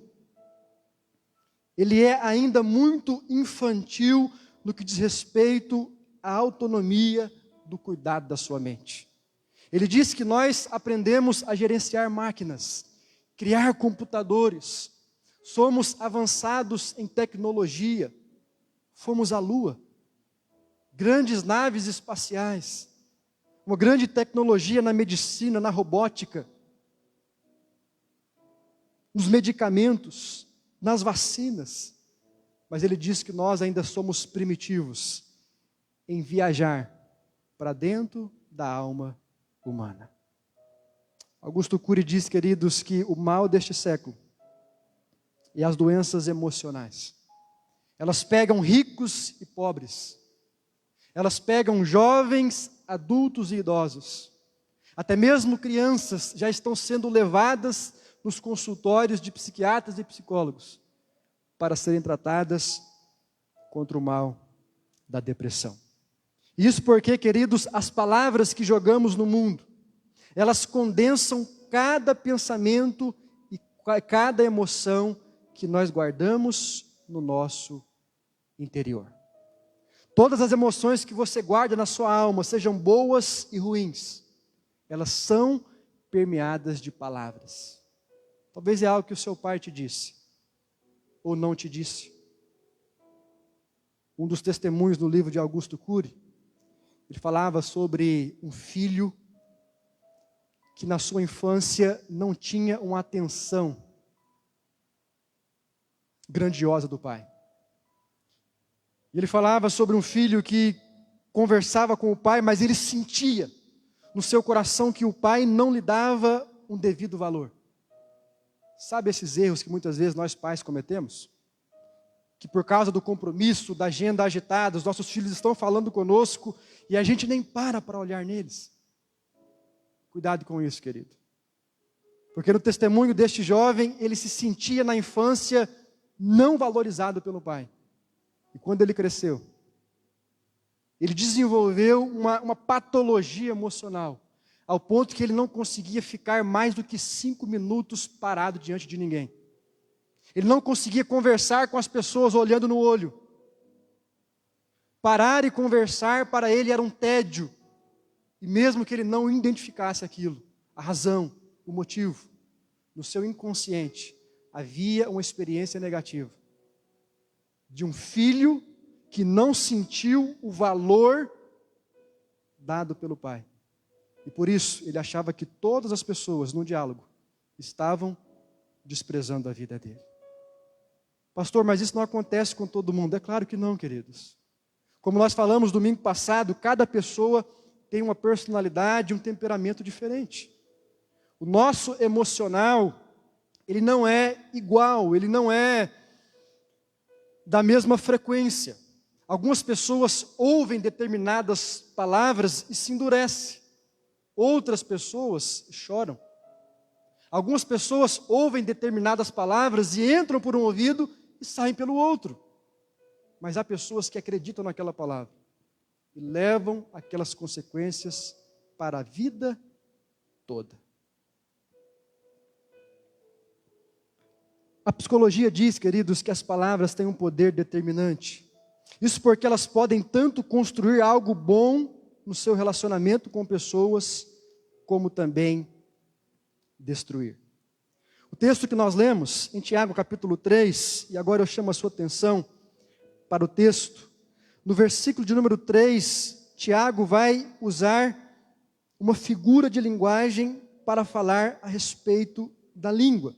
ele é ainda muito infantil no que diz respeito à autonomia do cuidado da sua mente. Ele diz que nós aprendemos a gerenciar máquinas, criar computadores, somos avançados em tecnologia, fomos à Lua, grandes naves espaciais, uma grande tecnologia na medicina, na robótica, nos medicamentos, nas vacinas. Mas ele diz que nós ainda somos primitivos em viajar para dentro da alma humana. Augusto Cury diz, queridos, que o mal deste século e as doenças emocionais, elas pegam ricos e pobres, elas pegam jovens adultos e idosos. Até mesmo crianças já estão sendo levadas nos consultórios de psiquiatras e psicólogos para serem tratadas contra o mal da depressão. Isso porque, queridos, as palavras que jogamos no mundo, elas condensam cada pensamento e cada emoção que nós guardamos no nosso interior. Todas as emoções que você guarda na sua alma, sejam boas e ruins, elas são permeadas de palavras. Talvez é algo que o seu pai te disse, ou não te disse. Um dos testemunhos no livro de Augusto Cury, ele falava sobre um filho que na sua infância não tinha uma atenção grandiosa do pai. Ele falava sobre um filho que conversava com o pai, mas ele sentia no seu coração que o pai não lhe dava um devido valor. Sabe esses erros que muitas vezes nós pais cometemos? Que por causa do compromisso, da agenda agitada, os nossos filhos estão falando conosco e a gente nem para olhar neles. Cuidado com isso, querido. Porque no testemunho deste jovem, ele se sentia na infância não valorizado pelo pai. E quando ele cresceu, ele desenvolveu uma patologia emocional, ao ponto que ele não conseguia ficar mais do que 5 minutos parado diante de ninguém. Ele não conseguia conversar com as pessoas olhando no olho. Parar e conversar para ele era um tédio. E mesmo que ele não identificasse aquilo, a razão, o motivo, no seu inconsciente havia uma experiência negativa de um filho que não sentiu o valor dado pelo pai. E por isso ele achava que todas as pessoas no diálogo estavam desprezando a vida dele. Pastor, mas isso não acontece com todo mundo. É claro que não, queridos. Como nós falamos domingo passado, cada pessoa tem uma personalidade, um temperamento diferente. O nosso emocional, ele não é igual, ele não é da mesma frequência. Algumas pessoas ouvem determinadas palavras e se endurecem. Outras pessoas choram. Algumas pessoas ouvem determinadas palavras e entram por um ouvido e saem pelo outro. Mas há pessoas que acreditam naquela palavra e levam aquelas consequências para a vida toda. A psicologia diz, queridos, que as palavras têm um poder determinante. Isso porque elas podem tanto construir algo bom no seu relacionamento com pessoas, como também destruir. O texto que nós lemos em Tiago capítulo 3, e agora eu chamo a sua atenção para o texto, no versículo de número 3, Tiago vai usar uma figura de linguagem para falar a respeito da língua.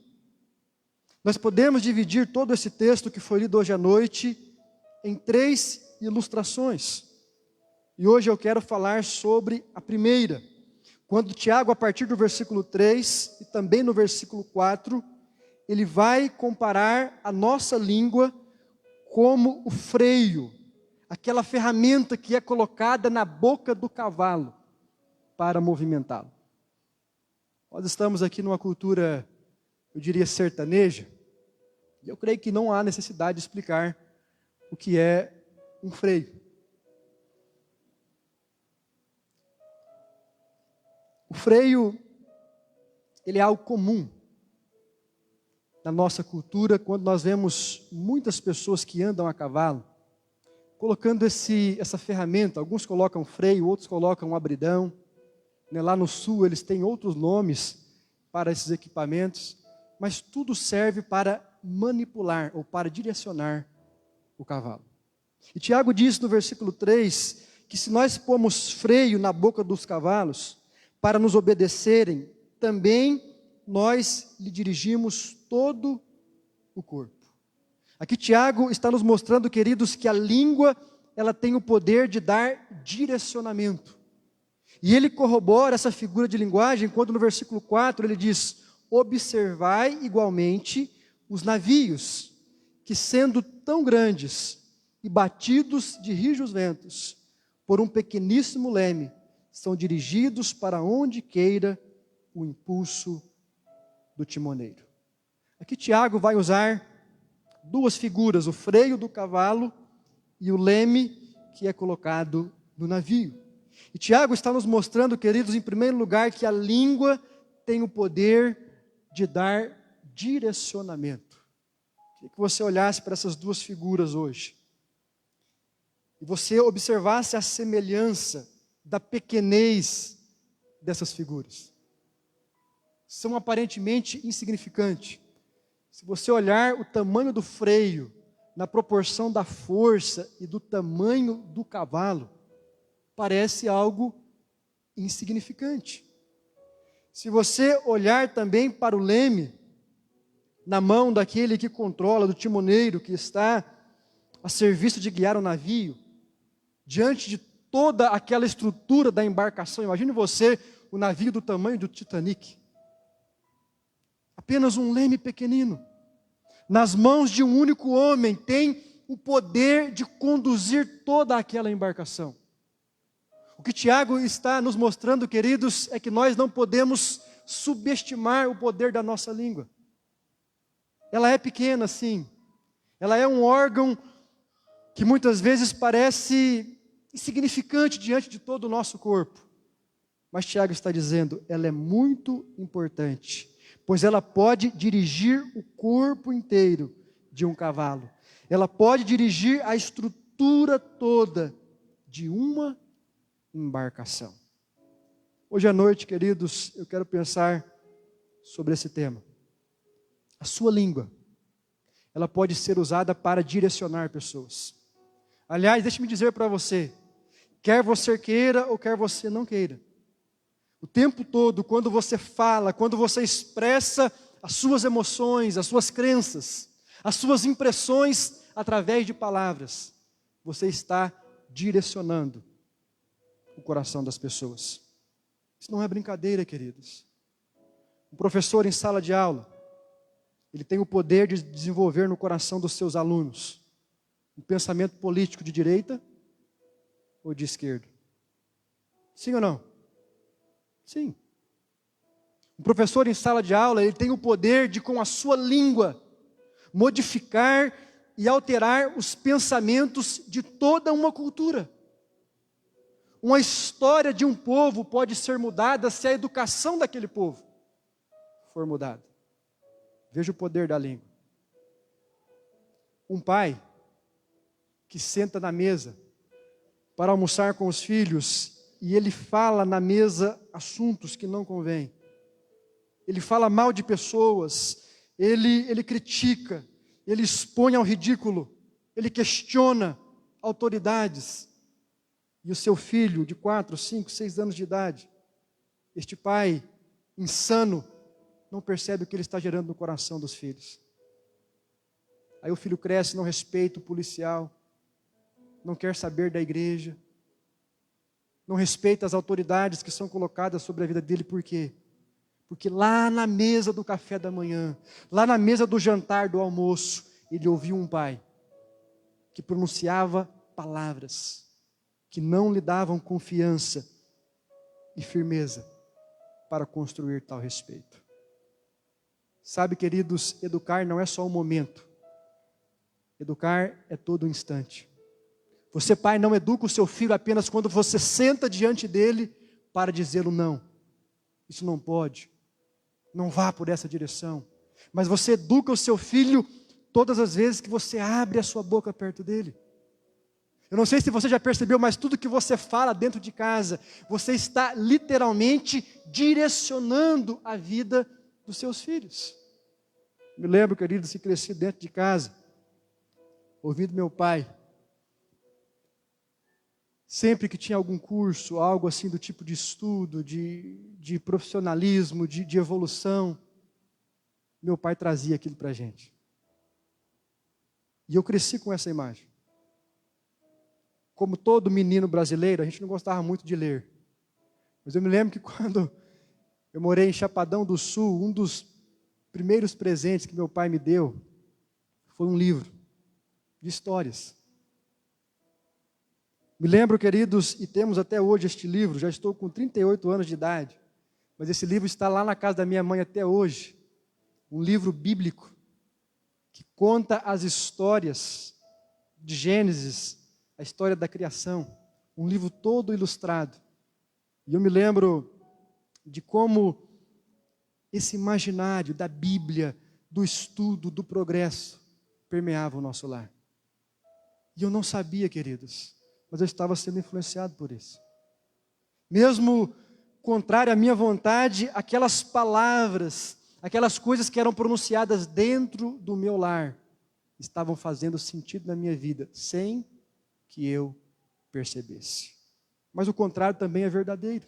Nós podemos dividir todo esse texto que foi lido hoje à noite em 3 ilustrações. E hoje eu quero falar sobre a primeira. Quando Tiago, a partir do versículo 3 e também no versículo 4, ele vai comparar a nossa língua como o freio, aquela ferramenta que é colocada na boca do cavalo para movimentá-lo. Nós estamos aqui numa cultura, eu diria, sertaneja, e eu creio que não há necessidade de explicar o que é um freio. O freio, ele é algo comum na nossa cultura, quando nós vemos muitas pessoas que andam a cavalo, colocando essa ferramenta. Alguns colocam freio, outros colocam abridão. Lá no sul eles têm outros nomes para esses equipamentos, mas tudo serve para manipular ou para direcionar o cavalo. E Tiago diz no versículo 3, que se nós pomos freio na boca dos cavalos, para nos obedecerem, também nós lhe dirigimos todo o corpo. Aqui Tiago está nos mostrando, queridos, que a língua, ela tem o poder de dar direcionamento. E ele corrobora essa figura de linguagem quando no versículo 4 ele diz: observai igualmente os navios, que sendo tão grandes e batidos de rijos ventos, por um pequeníssimo leme, são dirigidos para onde queira o impulso do timoneiro. Aqui Tiago vai usar duas figuras, o freio do cavalo e o leme que é colocado no navio. E Tiago está nos mostrando, queridos, em primeiro lugar, que a língua tem o poder de dar direcionamento. Queria que você olhasse para essas duas figuras hoje. E você observasse a semelhança da pequenez dessas figuras. São aparentemente insignificantes. Se você olhar o tamanho do freio, na proporção da força e do tamanho do cavalo, parece algo insignificante. Se você olhar também para o leme, na mão daquele que controla, do timoneiro que está a serviço de guiar o navio, diante de toda aquela estrutura da embarcação, imagine você o navio do tamanho do Titanic. Apenas um leme pequenino, nas mãos de um único homem, tem o poder de conduzir toda aquela embarcação. O que Tiago está nos mostrando, queridos, é que nós não podemos subestimar o poder da nossa língua. Ela é pequena, sim. Ela é um órgão que muitas vezes parece insignificante diante de todo o nosso corpo. Mas Tiago está dizendo, ela é muito importante, pois ela pode dirigir o corpo inteiro de um cavalo. Ela pode dirigir a estrutura toda de uma embarcação. Hoje à noite, queridos, eu quero pensar sobre esse tema. A sua língua, ela pode ser usada para direcionar pessoas. Aliás, deixe-me dizer para você, quer você queira ou quer você não queira, o tempo todo, quando você fala, quando você expressa as suas emoções, as suas crenças, as suas impressões através de palavras, você está direcionando o coração das pessoas. Isso não é brincadeira, queridos. Um professor em sala de aula, ele tem o poder de desenvolver no coração dos seus alunos um pensamento político de direita ou de esquerda. Sim ou não? Sim. Um professor em sala de aula, ele tem o poder de, com a sua língua, modificar e alterar os pensamentos de toda uma cultura. Uma história de um povo pode ser mudada se a educação daquele povo for mudada. Veja o poder da língua. Um pai que senta na mesa para almoçar com os filhos e ele fala na mesa assuntos que não convêm. Ele fala mal de pessoas, ele critica, ele expõe ao ridículo, ele questiona autoridades. E o seu filho de 4, 5, 6 anos de idade, este pai insano, não percebe o que ele está gerando no coração dos filhos. Aí o filho cresce, não respeita o policial, não quer saber da igreja, não respeita as autoridades que são colocadas sobre a vida dele. Por quê? Porque lá na mesa do café da manhã, lá na mesa do jantar, do almoço, ele ouviu um pai que pronunciava palavras que não lhe davam confiança e firmeza para construir tal respeito. Sabe, queridos, educar não é só um momento. Educar é todo um instante. Você, pai, não educa o seu filho apenas quando você senta diante dele para dizê-lo não. Isso não pode. Não vá por essa direção. Mas você educa o seu filho todas as vezes que você abre a sua boca perto dele. Eu não sei se você já percebeu, mas tudo que você fala dentro de casa, você está literalmente direcionando a vida dos seus filhos. Me lembro, queridos, que cresci dentro de casa, ouvindo meu pai. Sempre que tinha algum curso, algo assim do tipo de estudo, de profissionalismo, de evolução, meu pai trazia aquilo para a gente. E eu cresci com essa imagem. Como todo menino brasileiro, a gente não gostava muito de ler. Mas eu me lembro que quando eu morei em Chapadão do Sul, um dos primeiros presentes que meu pai me deu foi um livro de histórias. Me lembro, queridos, e temos até hoje este livro, já estou com 38 anos de idade, mas esse livro está lá na casa da minha mãe até hoje. Um livro bíblico que conta as histórias de Gênesis, a história da criação. Um livro todo ilustrado. E eu me lembro de como esse imaginário da Bíblia, do estudo, do progresso, permeava o nosso lar. E eu não sabia, queridos, mas eu estava sendo influenciado por isso. Mesmo contrário à minha vontade, aquelas palavras, aquelas coisas que eram pronunciadas dentro do meu lar, estavam fazendo sentido na minha vida, sem que eu percebesse. Mas o contrário também é verdadeiro.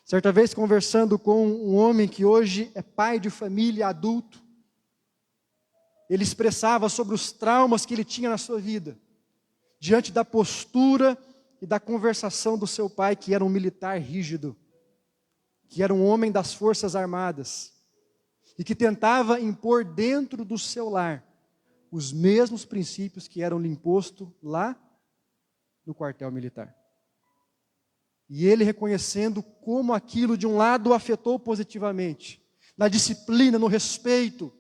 Certa vez, conversando com um homem que hoje é pai de família, adulto, ele expressava sobre os traumas que ele tinha na sua vida, diante da postura e da conversação do seu pai, que era um militar rígido, que era um homem das Forças Armadas, e que tentava impor dentro do seu lar os mesmos princípios que eram lhe impostos lá no quartel militar. E ele reconhecendo como aquilo de um lado o afetou positivamente, na disciplina, no respeito,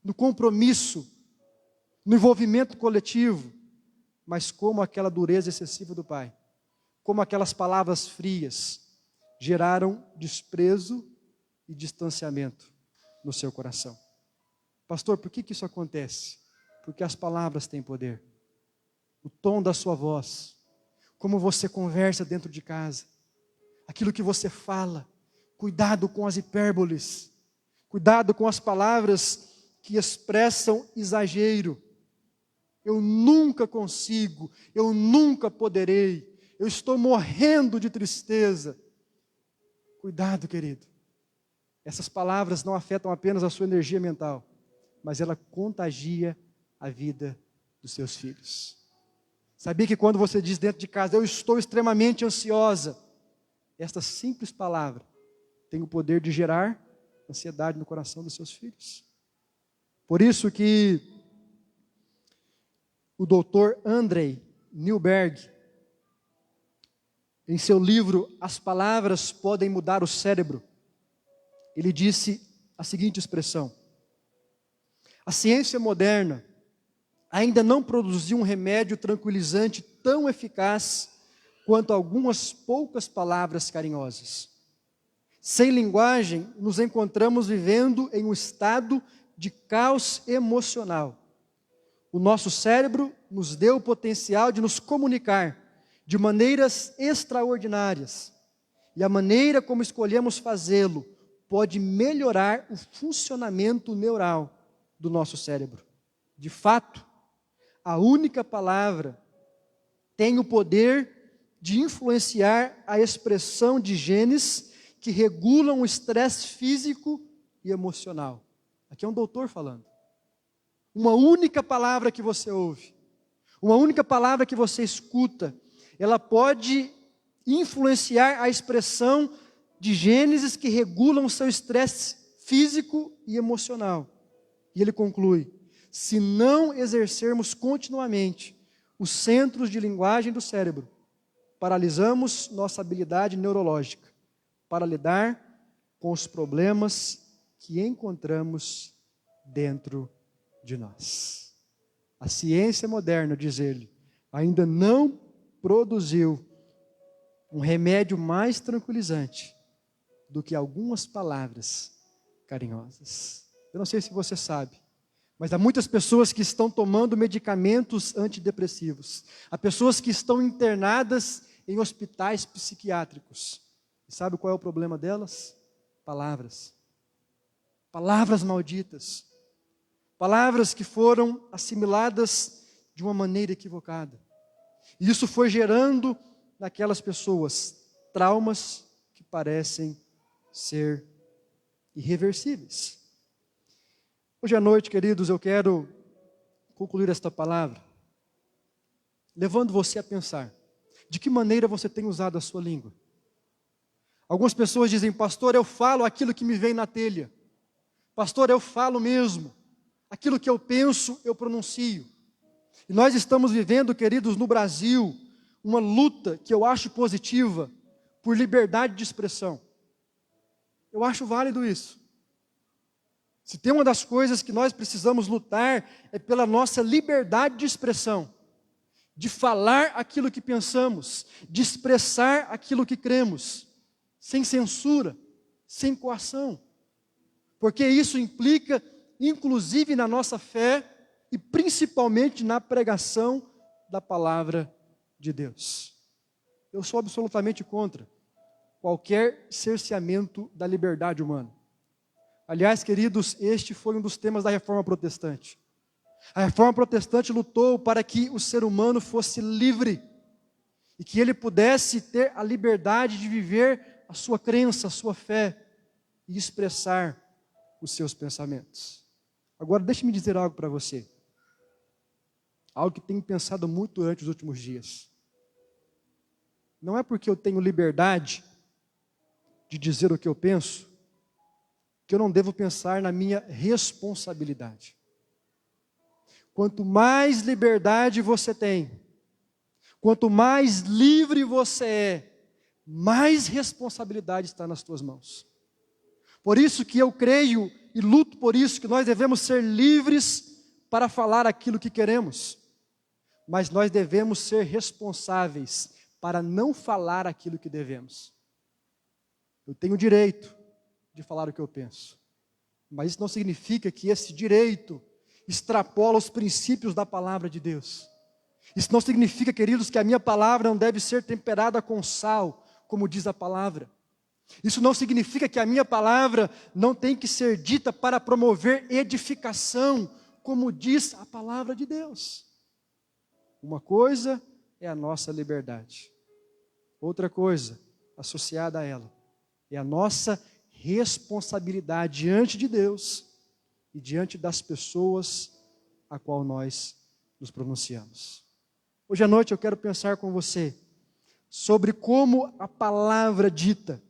no compromisso, no envolvimento coletivo, mas como aquela dureza excessiva do pai, como aquelas palavras frias, geraram desprezo e distanciamento no seu coração. Pastor, por que isso acontece? Porque as palavras têm poder. O tom da sua voz, como você conversa dentro de casa, aquilo que você fala, cuidado com as hipérboles, cuidado com as palavras que expressam exagero. Eu nunca consigo, eu nunca poderei, eu estou morrendo de tristeza. Cuidado, querido. Essas palavras não afetam apenas a sua energia mental, mas ela contagia a vida dos seus filhos. Sabia que quando você diz dentro de casa, eu estou extremamente ansiosa, esta simples palavra tem o poder de gerar ansiedade no coração dos seus filhos. Por isso que o doutor Andrei Newberg, em seu livro As Palavras Podem Mudar o Cérebro, ele disse a seguinte expressão: a ciência moderna ainda não produziu um remédio tranquilizante tão eficaz quanto algumas poucas palavras carinhosas. Sem linguagem, nos encontramos vivendo em um estado de caos emocional. O nosso cérebro nos deu o potencial de nos comunicar de maneiras extraordinárias. E a maneira como escolhemos fazê-lo pode melhorar o funcionamento neural do nosso cérebro. De fato, a única palavra tem o poder de influenciar a expressão de genes que regulam o estresse físico e emocional. Aqui é um doutor falando. Uma única palavra que você ouve, uma única palavra que você escuta, ela pode influenciar a expressão de genes que regulam o seu estresse físico e emocional. E ele conclui: se não exercermos continuamente os centros de linguagem do cérebro, paralisamos nossa habilidade neurológica para lidar com os problemas que encontramos dentro de nós. A ciência moderna, diz ele, ainda não produziu um remédio mais tranquilizante do que algumas palavras carinhosas. Eu não sei se você sabe, mas há muitas pessoas que estão tomando medicamentos antidepressivos. Há pessoas que estão internadas em hospitais psiquiátricos. E sabe qual é o problema delas? Palavras. Palavras malditas. Palavras que foram assimiladas de uma maneira equivocada. E isso foi gerando naquelas pessoas traumas que parecem ser irreversíveis. Hoje à noite, queridos, eu quero concluir esta palavra levando você a pensar de que maneira você tem usado a sua língua. Algumas pessoas dizem: pastor, eu falo aquilo que me vem na telha. Pastor, eu falo mesmo. Aquilo que eu penso, eu pronuncio. E nós estamos vivendo, queridos, no Brasil, uma luta que eu acho positiva por liberdade de expressão. Eu acho válido isso. Se tem uma das coisas que nós precisamos lutar é pela nossa liberdade de expressão, de falar aquilo que pensamos, de expressar aquilo que cremos, sem censura, sem coação. Porque isso implica, inclusive, na nossa fé e principalmente na pregação da palavra de Deus. Eu sou absolutamente contra qualquer cerceamento da liberdade humana. Aliás, queridos, este foi um dos temas da Reforma Protestante. A Reforma Protestante lutou para que o ser humano fosse livre e que ele pudesse ter a liberdade de viver a sua crença, a sua fé e expressar os seus pensamentos. Agora, deixe-me dizer algo para você. Algo que tenho pensado muito durante os últimos dias. Não é porque eu tenho liberdade de dizer o que eu penso, que eu não devo pensar na minha responsabilidade. Quanto mais liberdade você tem, quanto mais livre você é, mais responsabilidade está nas tuas mãos. Por isso que eu creio e luto por isso, que nós devemos ser livres para falar aquilo que queremos, mas nós devemos ser responsáveis para não falar aquilo que devemos. Eu tenho o direito de falar o que eu penso, mas isso não significa que esse direito extrapola os princípios da palavra de Deus. Isso não significa, queridos, que a minha palavra não deve ser temperada com sal, como diz a palavra. Isso não significa que a minha palavra não tem que ser dita para promover edificação, como diz a palavra de Deus. Uma coisa é a nossa liberdade. Outra coisa, associada a ela, é a nossa responsabilidade diante de Deus e diante das pessoas a qual nós nos pronunciamos. Hoje à noite eu quero pensar com você sobre como a palavra dita,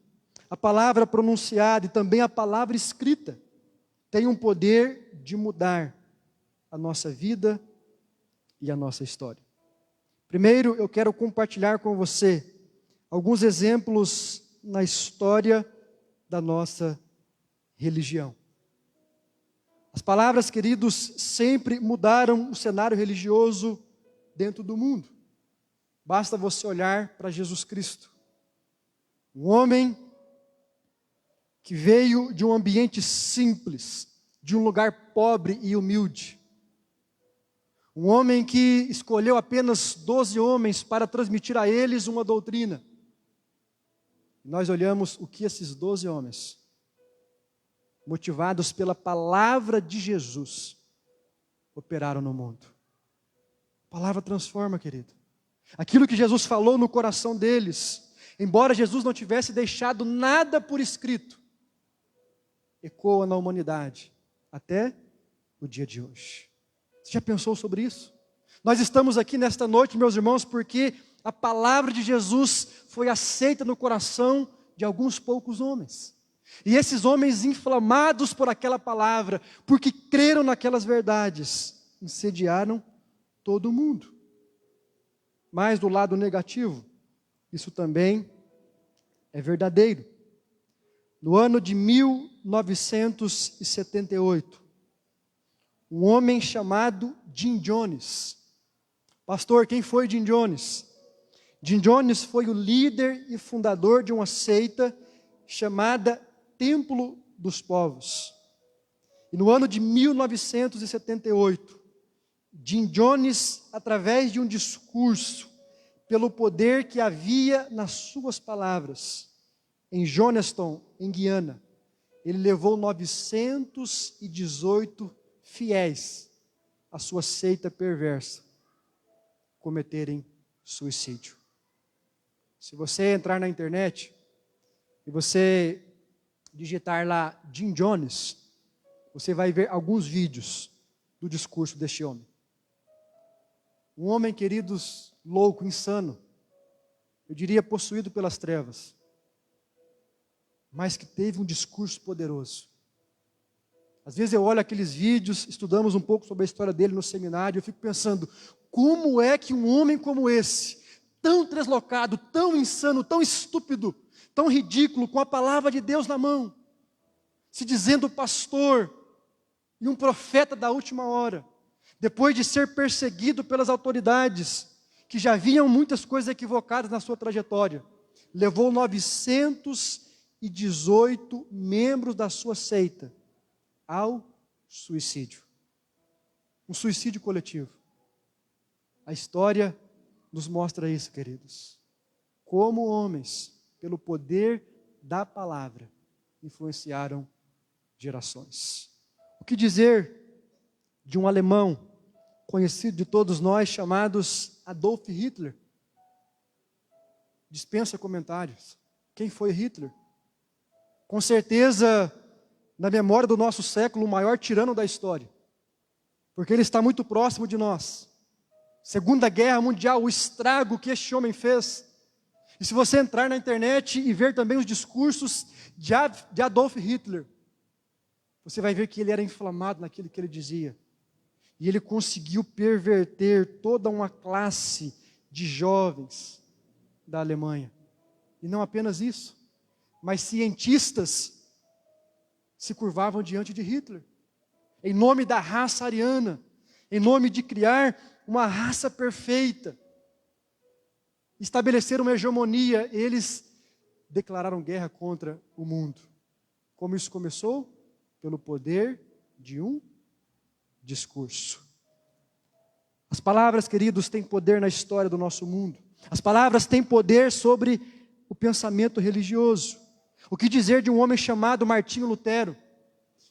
a palavra pronunciada e também a palavra escrita tem um poder de mudar a nossa vida e a nossa história. Primeiro, eu quero compartilhar com você alguns exemplos na história da nossa religião. As palavras, queridos, sempre mudaram o cenário religioso dentro do mundo. Basta você olhar para Jesus Cristo. Um homem que veio de um ambiente simples, de um lugar pobre e humilde. Um homem que escolheu apenas 12 homens para transmitir a eles uma doutrina. Nós olhamos o que esses 12 homens, motivados pela palavra de Jesus, operaram no mundo. A palavra transforma, querido. Aquilo que Jesus falou no coração deles, embora Jesus não tivesse deixado nada por escrito, ecoa na humanidade até o dia de hoje. Você já pensou sobre isso? Nós estamos aqui nesta noite, meus irmãos, porque a palavra de Jesus foi aceita no coração de alguns poucos homens. E esses homens inflamados por aquela palavra, porque creram naquelas verdades, incendiaram todo o mundo. Mas do lado negativo, isso também é verdadeiro. No ano de 1978, um homem chamado Jim Jones. Pastor, quem foi Jim Jones? Jim Jones foi o líder e fundador de uma seita chamada Templo dos Povos. E no ano de 1978, Jim Jones, através de um discurso, pelo poder que havia nas suas palavras, em Johnstown, em Guiana, ele levou 918 fiéis à sua seita perversa cometerem suicídio. Se você entrar na internet e você digitar lá Jim Jones, você vai ver alguns vídeos do discurso deste homem. Um homem, queridos, louco, insano, eu diria possuído pelas trevas, mas que teve um discurso poderoso. Às vezes eu olho aqueles vídeos, estudamos um pouco sobre a história dele no seminário, eu fico pensando, como é que um homem como esse, tão deslocado, tão insano, tão estúpido, tão ridículo, com a palavra de Deus na mão, se dizendo pastor e um profeta da última hora, depois de ser perseguido pelas autoridades, que já viam muitas coisas equivocadas na sua trajetória, levou 918 membros da sua seita ao suicídio. Um suicídio coletivo. A história nos mostra isso, queridos. Como homens, pelo poder da palavra, influenciaram gerações. O que dizer de um alemão conhecido de todos nós, chamados Adolf Hitler? Dispensa comentários. Quem foi Hitler? Com certeza, na memória do nosso século, o maior tirano da história. Porque ele está muito próximo de nós. Segunda Guerra Mundial, o estrago que este homem fez. E se você entrar na internet e ver também os discursos de Adolf Hitler, você vai ver que ele era inflamado naquilo que ele dizia. E ele conseguiu perverter toda uma classe de jovens da Alemanha. E não apenas isso, mas cientistas se curvavam diante de Hitler, em nome da raça ariana, em nome de criar uma raça perfeita, estabelecer uma hegemonia. Eles declararam guerra contra o mundo. Como isso começou? Pelo poder de um discurso. As palavras, queridos, têm poder na história do nosso mundo. As palavras têm poder sobre o pensamento religioso. O que dizer de um homem chamado Martinho Lutero,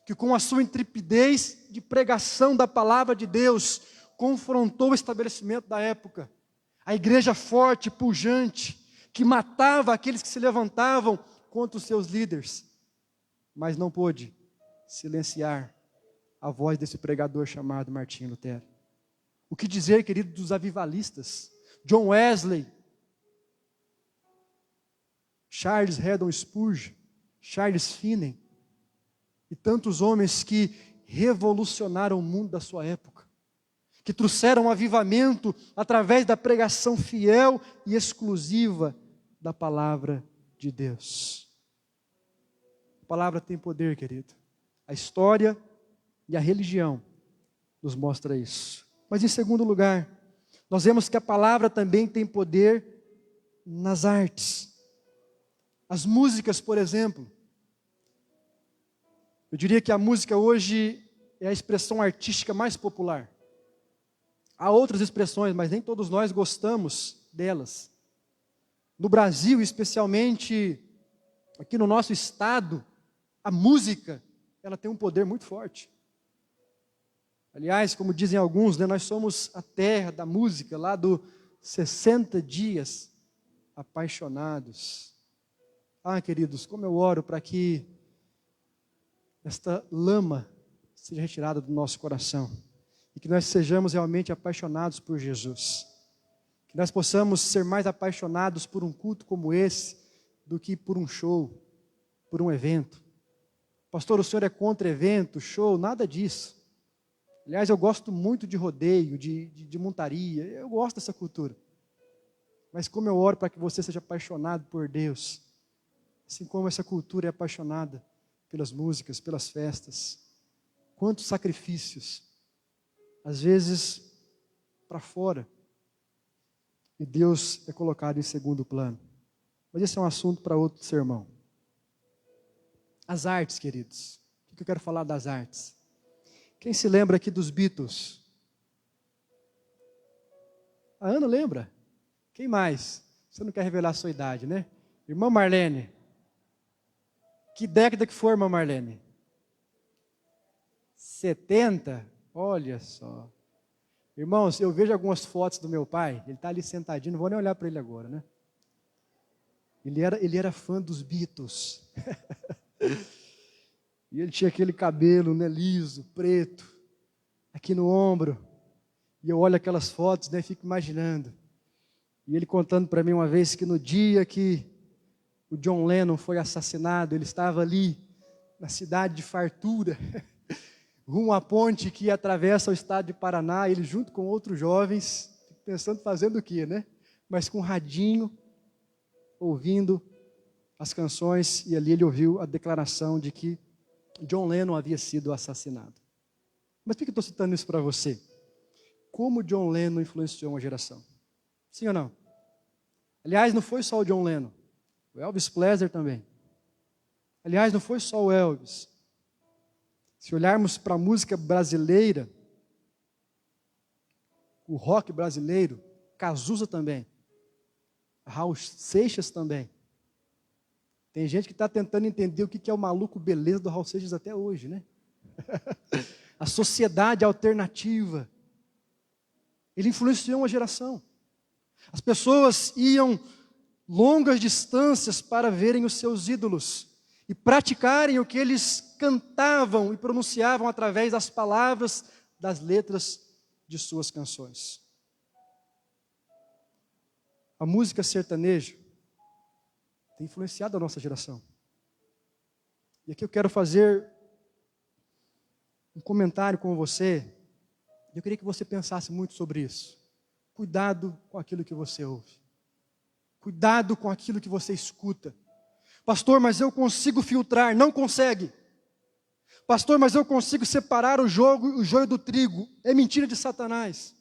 que com a sua intrepidez de pregação da palavra de Deus, confrontou o estabelecimento da época. A igreja forte, pujante, que matava aqueles que se levantavam contra os seus líderes, mas não pôde silenciar a voz desse pregador chamado Martinho Lutero. O que dizer, querido, dos avivalistas? John Wesley, Charles Haddon Spurgeon, Charles Finney e tantos homens que revolucionaram o mundo da sua época, que trouxeram um avivamento através da pregação fiel e exclusiva da palavra de Deus. A palavra tem poder, querido. A história e a religião nos mostra isso. Mas em segundo lugar, nós vemos que a palavra também tem poder nas artes. As músicas, por exemplo. Eu diria que a música hoje é a expressão artística mais popular. Há outras expressões, mas nem todos nós gostamos delas. No Brasil, especialmente aqui no nosso estado, a música, ela tem um poder muito forte. Aliás, como dizem alguns, né, nós somos a terra da música, lá do 60 dias apaixonados. Ah, queridos, como eu oro para que esta lama seja retirada do nosso coração e que nós sejamos realmente apaixonados por Jesus. Que nós possamos ser mais apaixonados por um culto como esse do que por um show, por um evento. Pastor, o senhor é contra evento, show, nada disso. Aliás, eu gosto muito de rodeio, de montaria, eu gosto dessa cultura. Mas como eu oro para que você seja apaixonado por Deus, assim como essa cultura é apaixonada pelas músicas, pelas festas. Quantos sacrifícios, às vezes para fora, e Deus é colocado em segundo plano. Mas esse é um assunto para outro sermão. As artes, queridos. O que eu quero falar das artes? Quem se lembra aqui dos Beatles? A Ana lembra? Quem mais? Você não quer revelar a sua idade, né? Irmã Marlene. Que década que foi, irmã Marlene? 70? Olha só. Irmãos, eu vejo algumas fotos do meu pai. Ele está ali sentadinho, não vou nem olhar para ele agora, né? Ele era fã dos Beatles. E ele tinha aquele cabelo, né, liso, preto, aqui no ombro. E eu olho aquelas fotos, né, e fico imaginando. E ele contando para mim uma vez que no dia que o John Lennon foi assassinado, ele estava ali na cidade de Fartura, rumo à ponte que atravessa o estado de Paraná, ele junto com outros jovens, pensando fazendo o quê, né? mas com um radinho, ouvindo as canções, e ali ele ouviu a declaração de que John Lennon havia sido assassinado. Mas por que eu estou citando isso para você? Como John Lennon influenciou uma geração? Sim ou não? Aliás, não foi só o John Lennon, o Elvis Presley também. Aliás, não foi só o Elvis. Se olharmos para a música brasileira, o rock brasileiro, Cazuza também, Raul Seixas também. Tem gente que está tentando entender o que é o maluco beleza do Raul Seixas até hoje, né? A sociedade alternativa. Ele influenciou uma geração. As pessoas iam longas distâncias para verem os seus ídolos e praticarem o que eles cantavam e pronunciavam através das palavras, das letras de suas canções. A música sertaneja tem influenciado a nossa geração. E aqui eu quero fazer um comentário com você. Eu queria que você pensasse muito sobre isso. Cuidado com aquilo que você ouve. Cuidado com aquilo que você escuta. Pastor, mas eu consigo filtrar. Não consegue. Pastor, mas eu consigo separar o joio do trigo. É mentira de Satanás.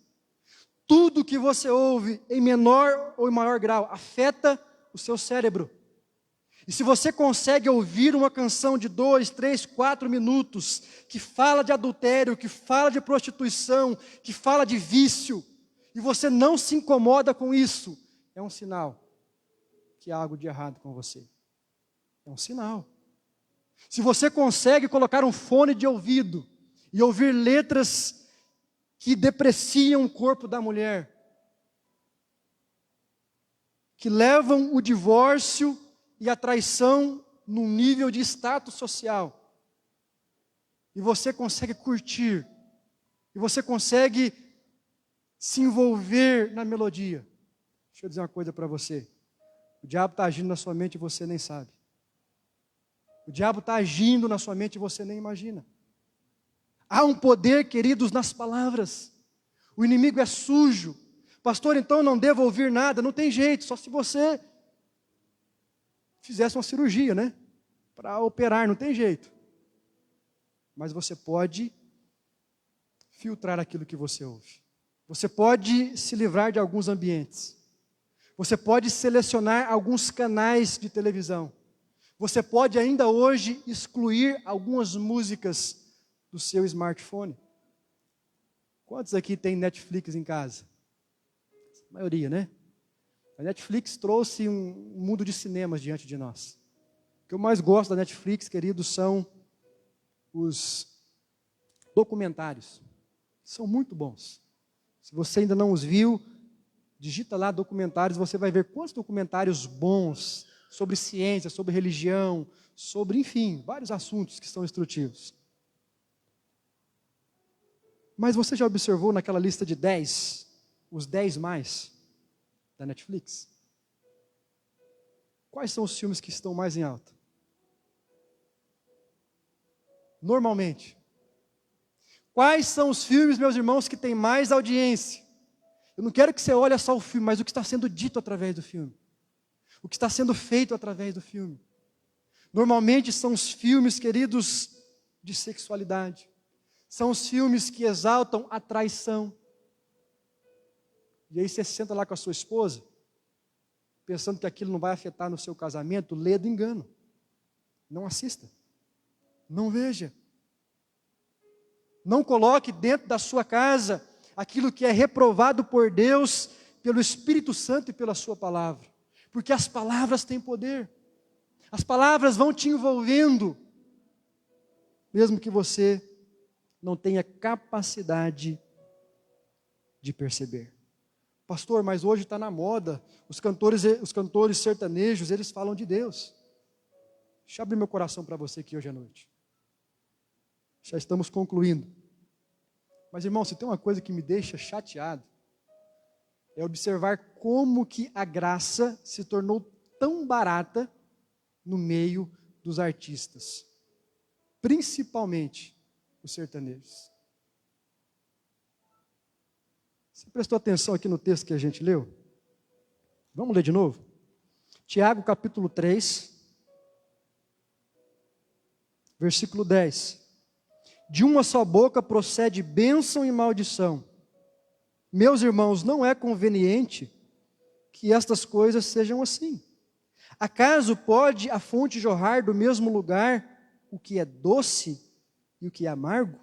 Tudo que você ouve, em menor ou em maior grau, afeta o seu cérebro. E se você consegue ouvir uma canção de 2, 3, 4 minutos, que fala de adultério, que fala de prostituição, que fala de vício, e você não se incomoda com isso, é um sinal que há algo de errado com você. É um sinal. Se você consegue colocar um fone de ouvido e ouvir letras que depreciam o corpo da mulher, que levam o divórcio e a traição num nível de status social, e você consegue curtir, e você consegue se envolver na melodia. Deixa eu dizer uma coisa para você. O diabo está agindo na sua mente e você nem sabe. O diabo está agindo na sua mente e você nem imagina. Há um poder, queridos, nas palavras. O inimigo é sujo. Pastor, então eu não devo ouvir nada. Não tem jeito, só se você fizesse uma cirurgia, né? Para operar, não tem jeito. Mas você pode filtrar aquilo que você ouve. Você pode se livrar de alguns ambientes. Você pode selecionar alguns canais de televisão. Você pode ainda hoje excluir algumas músicas do seu smartphone. Quantos aqui tem Netflix em casa? A maioria, né? A Netflix trouxe um mundo de cinemas diante de nós. O que eu mais gosto da Netflix, queridos, são os documentários. São muito bons. Se você ainda não os viu, digita lá documentários, você vai ver quantos documentários bons sobre ciência, sobre religião, sobre, enfim, vários assuntos que são instrutivos. Mas você já observou naquela lista de 10, os 10 mais da Netflix? Quais são os filmes que estão mais em alta? Normalmente. Quais são os filmes, meus irmãos, que têm mais audiência? Eu não quero que você olhe só o filme, mas o que está sendo dito através do filme. O que está sendo feito através do filme. Normalmente são os filmes, queridos, de sexualidade. São os filmes que exaltam a traição. E aí você senta lá com a sua esposa, pensando que aquilo não vai afetar no seu casamento, lê do engano. Não assista. Não veja. Não coloque dentro da sua casa aquilo que é reprovado por Deus, pelo Espírito Santo e pela sua palavra. Porque as palavras têm poder. As palavras vão te envolvendo, mesmo que você não tenha capacidade de perceber. Pastor, mas hoje está na moda, os cantores sertanejos, eles falam de Deus. Deixa eu abrir meu coração para você aqui hoje à noite. Já estamos concluindo. Mas, irmão, se tem uma coisa que me deixa chateado, é observar como que a graça se tornou tão barata no meio dos artistas, principalmente os sertanejos. Você prestou atenção aqui no texto que a gente leu? Vamos ler de novo? Tiago capítulo 3, versículo 10. De uma só boca procede bênção e maldição. Meus irmãos, não é conveniente que estas coisas sejam assim. Acaso pode a fonte jorrar do mesmo lugar o que é doce e o que é amargo?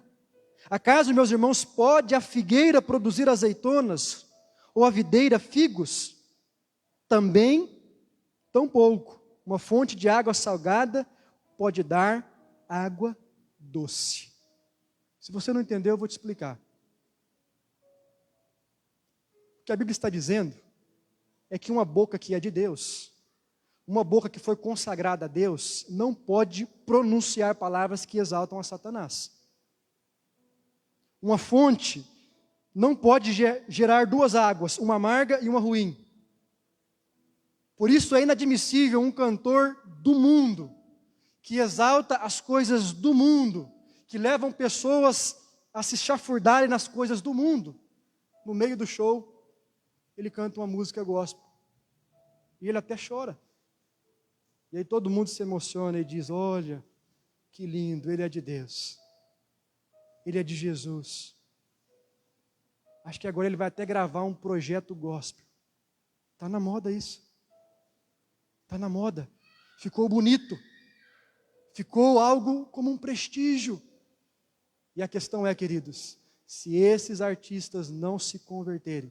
Acaso, meus irmãos, pode a figueira produzir azeitonas ou a videira figos? Também, tampouco, uma fonte de água salgada pode dar água doce. Se você não entendeu, eu vou te explicar. O que a Bíblia está dizendo é que uma boca que é de Deus, uma boca que foi consagrada a Deus, não pode pronunciar palavras que exaltam a Satanás. Uma fonte não pode gerar duas águas, uma amarga e uma ruim. Por isso é inadmissível um cantor do mundo, que exalta as coisas do mundo, que levam pessoas a se chafurdarem nas coisas do mundo. No meio do show, ele canta uma música gospel. E ele até chora. E aí todo mundo se emociona e diz, olha, que lindo, ele é de Deus. Ele é de Jesus. Acho que agora ele vai até gravar um projeto gospel. Está na moda isso. Está na moda. Ficou bonito. Ficou algo como um prestígio. E a questão é, queridos, se esses artistas não se converterem,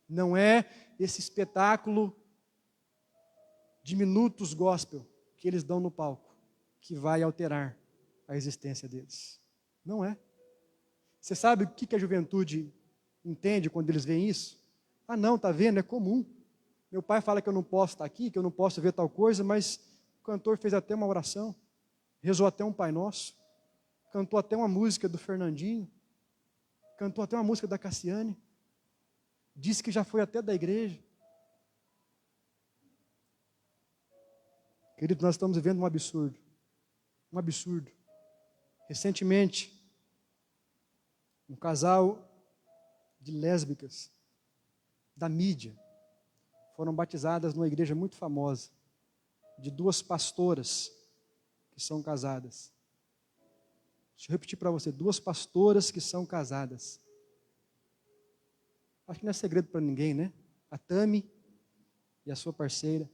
não é esse espetáculo de minutos gospel que eles dão no palco que vai alterar a existência deles. Não é. Você sabe o que a juventude entende quando eles veem isso? Ah não, está vendo, é comum. Meu pai fala que eu não posso estar aqui, que eu não posso ver tal coisa, mas o cantor fez até uma oração, rezou até um Pai Nosso, cantou até uma música do Fernandinho, cantou até uma música da Cassiane, disse que já foi até da igreja. Querido, nós estamos vivendo um absurdo. Um absurdo. Recentemente, um casal de lésbicas da mídia foram batizadas numa igreja muito famosa, de duas pastoras que são casadas. Deixa eu repetir para você, duas pastoras que são casadas. Acho que não é segredo para ninguém, né? A Tami e a sua parceira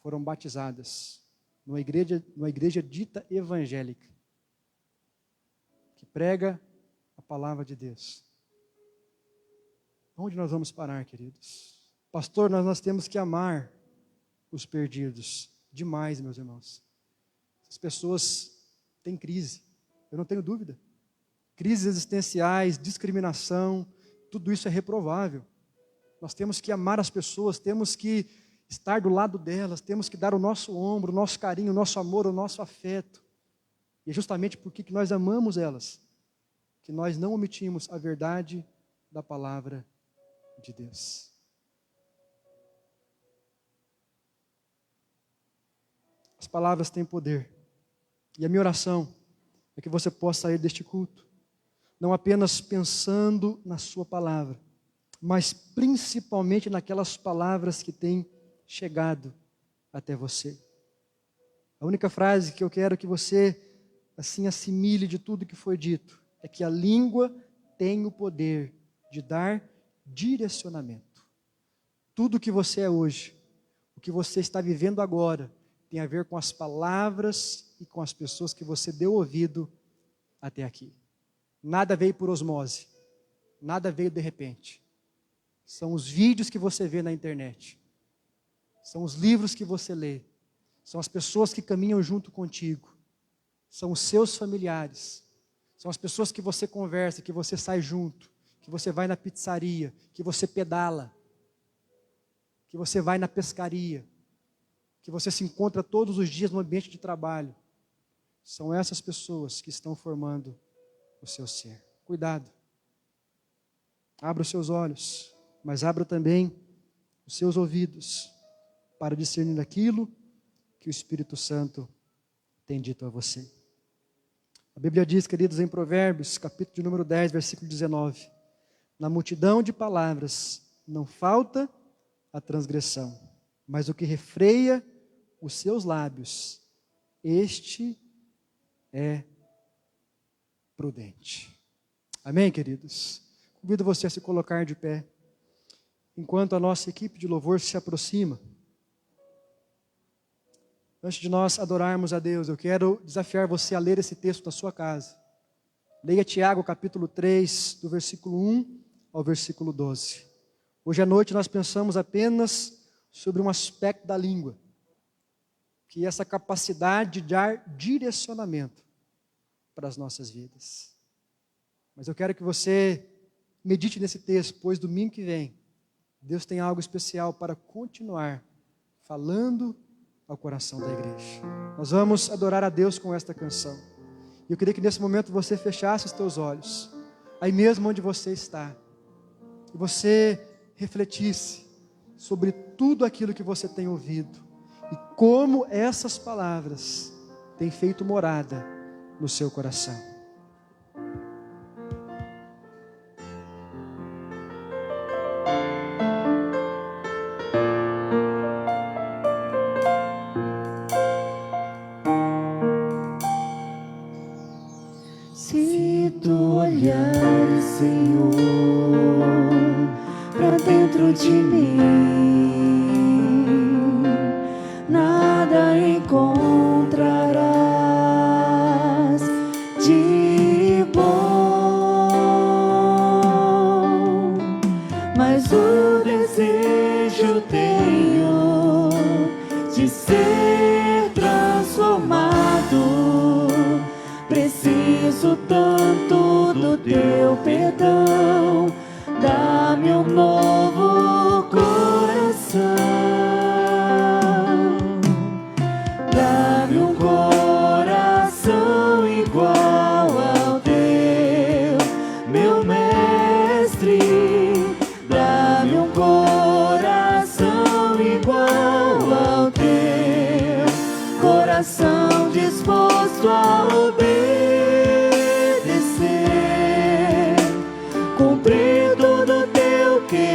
foram batizadas numa igreja dita evangélica, que prega a palavra de Deus. Onde nós vamos parar, queridos? Pastor, nós temos que amar os perdidos. Demais, meus irmãos. As pessoas têm crise, eu não tenho dúvida. Crises existenciais, discriminação, tudo isso é reprovável. Nós temos que amar as pessoas, temos que estar do lado delas, temos que dar o nosso ombro, o nosso carinho, o nosso amor, o nosso afeto. E é justamente porque nós amamos elas, que nós não omitimos a verdade da palavra de Deus. As palavras têm poder. E a minha oração é que você possa sair deste culto, não apenas pensando na sua palavra, mas principalmente naquelas palavras que têm chegado até você. A única frase que eu quero que você assim assimile de tudo que foi dito é que a língua tem o poder de dar direcionamento. Tudo que você é hoje, o que você está vivendo agora, tem a ver com as palavras e com as pessoas que você deu ouvido até aqui. Nada veio por osmose, nada veio de repente. São os vídeos que você vê na internet, são os livros que você lê, são as pessoas que caminham junto contigo, são os seus familiares, são as pessoas que você conversa, que você sai junto, que você vai na pizzaria, que você pedala, que você vai na pescaria, que você se encontra todos os dias no ambiente de trabalho. São essas pessoas que estão formando o seu ser. Cuidado. Abra os seus olhos, mas abra também os seus ouvidos para discernir aquilo que o Espírito Santo tem dito a você. A Bíblia diz, queridos, em Provérbios, capítulo de número 10, versículo 19, na multidão de palavras não falta a transgressão, mas o que refreia os seus lábios, este é prudente. Amém, queridos? Convido você a se colocar de pé, enquanto a nossa equipe de louvor se aproxima. Antes de nós adorarmos a Deus, eu quero desafiar você a ler esse texto na sua casa. Leia Tiago capítulo 3, do versículo 1 ao versículo 12. Hoje à noite nós pensamos apenas sobre um aspecto da língua, que é essa capacidade de dar direcionamento para as nossas vidas. Mas eu quero que você medite nesse texto, pois domingo que vem, Deus tem algo especial para continuar falando ao coração da igreja. Nós vamos adorar a Deus com esta canção. E eu queria que nesse momento você fechasse os teus olhos, aí mesmo onde você está, e você refletisse sobre tudo aquilo que você tem ouvido, e como essas palavras têm feito morada no seu coração. Se tu olhares, Senhor, pra dentro de mim, nada encontrarás de bom, mas o desejo tenho de ser transformado. Preciso tanto do teu perdão, dá-me um novo coração, dá-me um coração igual ao teu, meu mestre, dá-me um coração igual ao teu, coração disposto a obedecer, cumprir todo o teu querer,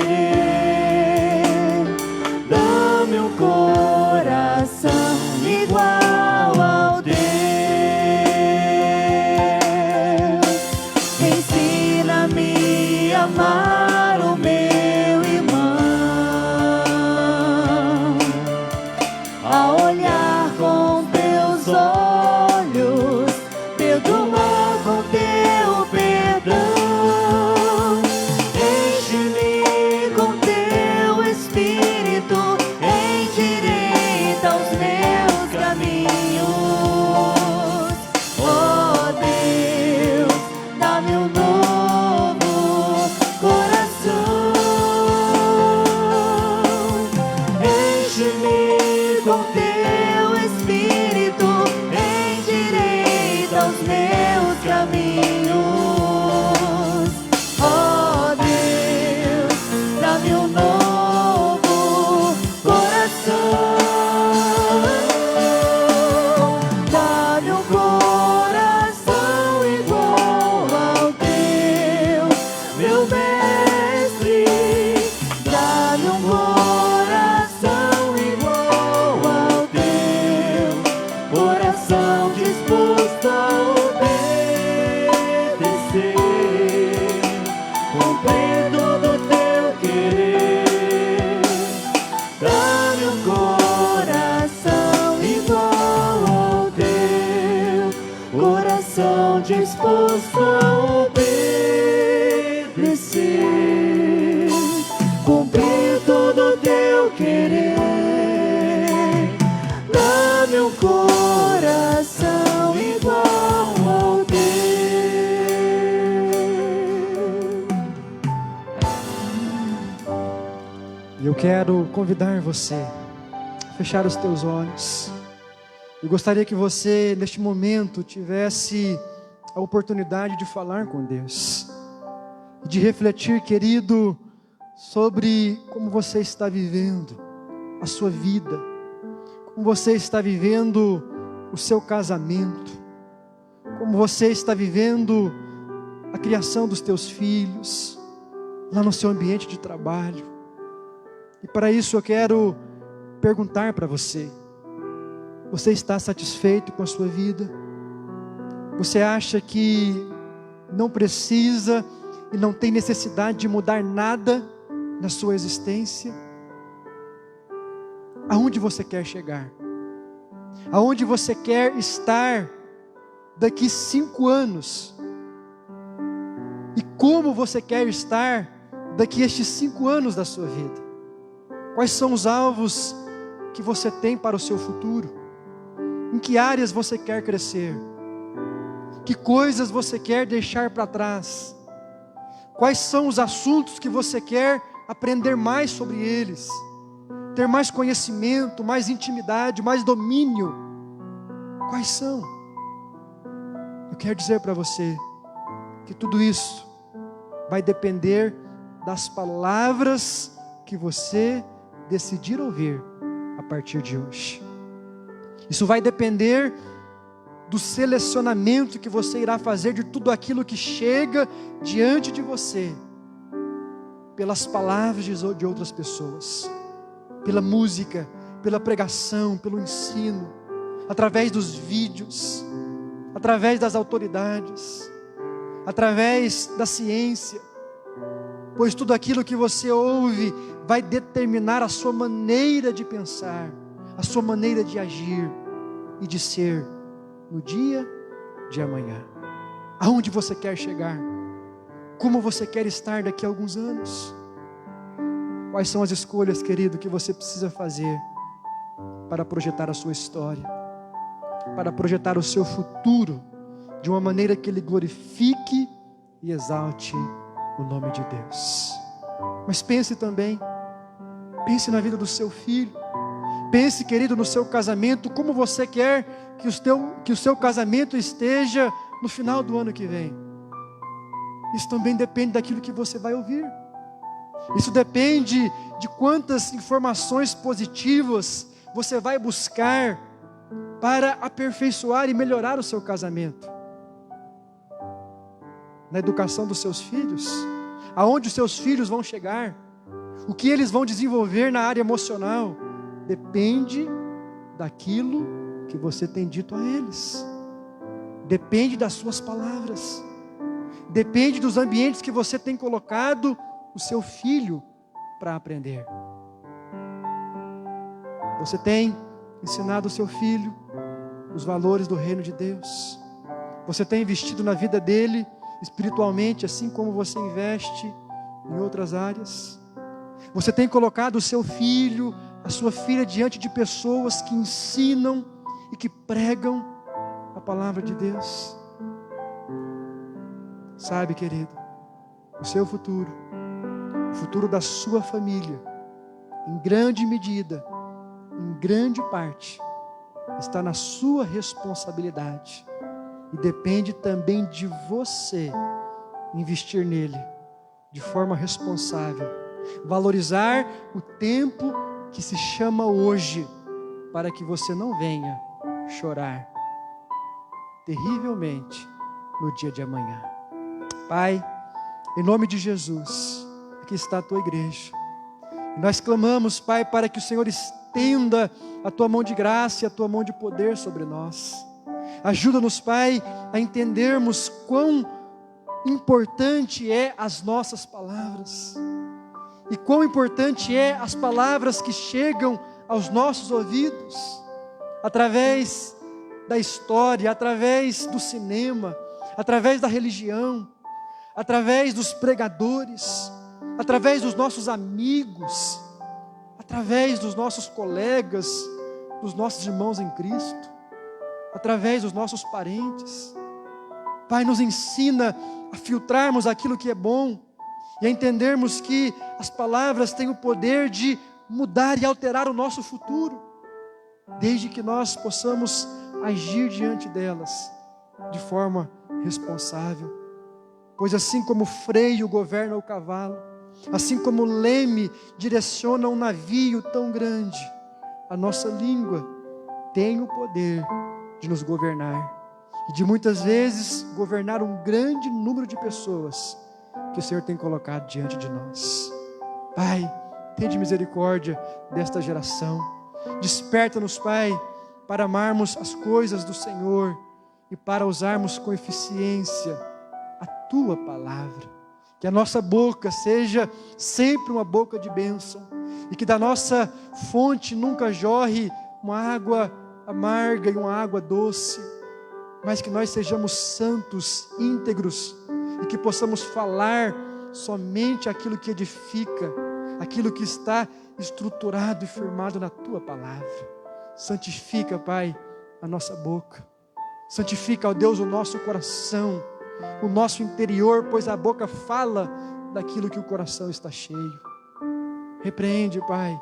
dá-me um coração igual ao teu. Ensina-me a amar o meu irmão, a olhar com teus olhos, perdoar com teu perdão. Enche-me com teu Espírito, endireita os meus caminhos. Oh Deus, dá-me um novo coração. Enche-me com teu Espírito, endireita os meus caminhos. Oh Deus, dá-me um novo coração, dá-me um coração igual ao teu, meu mestre, dá-me um coração igual ao teu, coração disposto a obedecer, cumprir todo o teu querer, dá-me um coração igual ao teu, coração disposto a obedecer, cumprir todo o teu querer, dá-me um coração igual ao teu. E eu quero convidar você a fechar os teus olhos. Eu gostaria que você, neste momento, tivesse a oportunidade de falar com Deus, de refletir, querido, sobre como você está vivendo a sua vida, como você está vivendo o seu casamento, como você está vivendo a criação dos teus filhos, lá no seu ambiente de trabalho. E para isso eu quero perguntar para você: você está satisfeito com a sua vida? Você acha que não precisa e não tem necessidade de mudar nada na sua existência? Aonde você quer chegar? Aonde você quer estar daqui 5 anos? E como você quer estar daqui a estes 5 anos da sua vida? Quais são os alvos que você tem para o seu futuro? Em que áreas você quer crescer? Que coisas você quer deixar para trás? Quais são os assuntos que você quer aprender mais sobre eles? Ter mais conhecimento, mais intimidade, mais domínio? Quais são? Eu quero dizer para você que tudo isso vai depender das palavras que você decidir ouvir a partir de hoje. Isso vai depender do selecionamento que você irá fazer de tudo aquilo que chega diante de você, pelas palavras de outras pessoas, pela música, pela pregação, pelo ensino, através dos vídeos, através das autoridades, através da ciência, pois tudo aquilo que você ouve vai determinar a sua maneira de pensar, a sua maneira de agir e de ser no dia de amanhã. Aonde você quer chegar? Como você quer estar daqui a alguns anos? Quais são as escolhas, querido, que você precisa fazer para projetar a sua história, para projetar o seu futuro de uma maneira que ele glorifique e exalte o nome de Deus? Mas pense também, pense na vida do seu filho, pense, querido, no seu casamento, como você quer que o seu casamento esteja no final do ano que vem. Isso também depende daquilo que você vai ouvir. Isso depende de quantas informações positivas você vai buscar para aperfeiçoar e melhorar o seu casamento. Na educação dos seus filhos, aonde os seus filhos vão chegar, o que eles vão desenvolver na área emocional, depende daquilo que você tem dito a eles, depende das suas palavras, depende dos ambientes que você tem colocado o seu filho para aprender. Você tem ensinado o seu filho os valores do reino de Deus? Você tem investido na vida dele espiritualmente, assim como você investe em outras áreas? Você tem colocado o seu filho, a sua filha diante de pessoas que ensinam e que pregam a palavra de Deus? Sabe, querido, o seu futuro, o futuro da sua família, em grande medida, em grande parte, está na sua responsabilidade. E depende também de você investir nele de forma responsável. Valorizar o tempo que se chama hoje, para que você não venha chorar terrivelmente no dia de amanhã. Pai, em nome de Jesus, aqui está a tua igreja. E nós clamamos, Pai, para que o Senhor estenda a tua mão de graça e a tua mão de poder sobre nós. Ajuda-nos, Pai, a entendermos quão importante é as nossas palavras. E quão importante é as palavras que chegam aos nossos ouvidos, através da história, através do cinema, através da religião, através dos pregadores, através dos nossos amigos, através dos nossos colegas, dos nossos irmãos em Cristo, através dos nossos parentes. Pai, nos ensina a filtrarmos aquilo que é bom e a entendermos que as palavras têm o poder de mudar e alterar o nosso futuro, desde que nós possamos agir diante delas de forma responsável. Pois assim como o freio governa o cavalo, assim como o leme direciona um navio tão grande, a nossa língua tem o poder de nos governar e de muitas vezes governar um grande número de pessoas que o Senhor tem colocado diante de nós. Pai, tende misericórdia desta geração. Desperta-nos, Pai, para amarmos as coisas do Senhor e para usarmos com eficiência a Tua palavra. Que a nossa boca seja sempre uma boca de bênção e que da nossa fonte nunca jorre uma água amarga e uma água doce, mas que nós sejamos santos, íntegros e que possamos falar somente aquilo que edifica, aquilo que está estruturado e firmado na Tua palavra. Santifica, Pai, a nossa boca. Santifica, ó Deus, o nosso coração, o nosso interior, pois a boca fala daquilo que o coração está cheio. Repreende, Pai,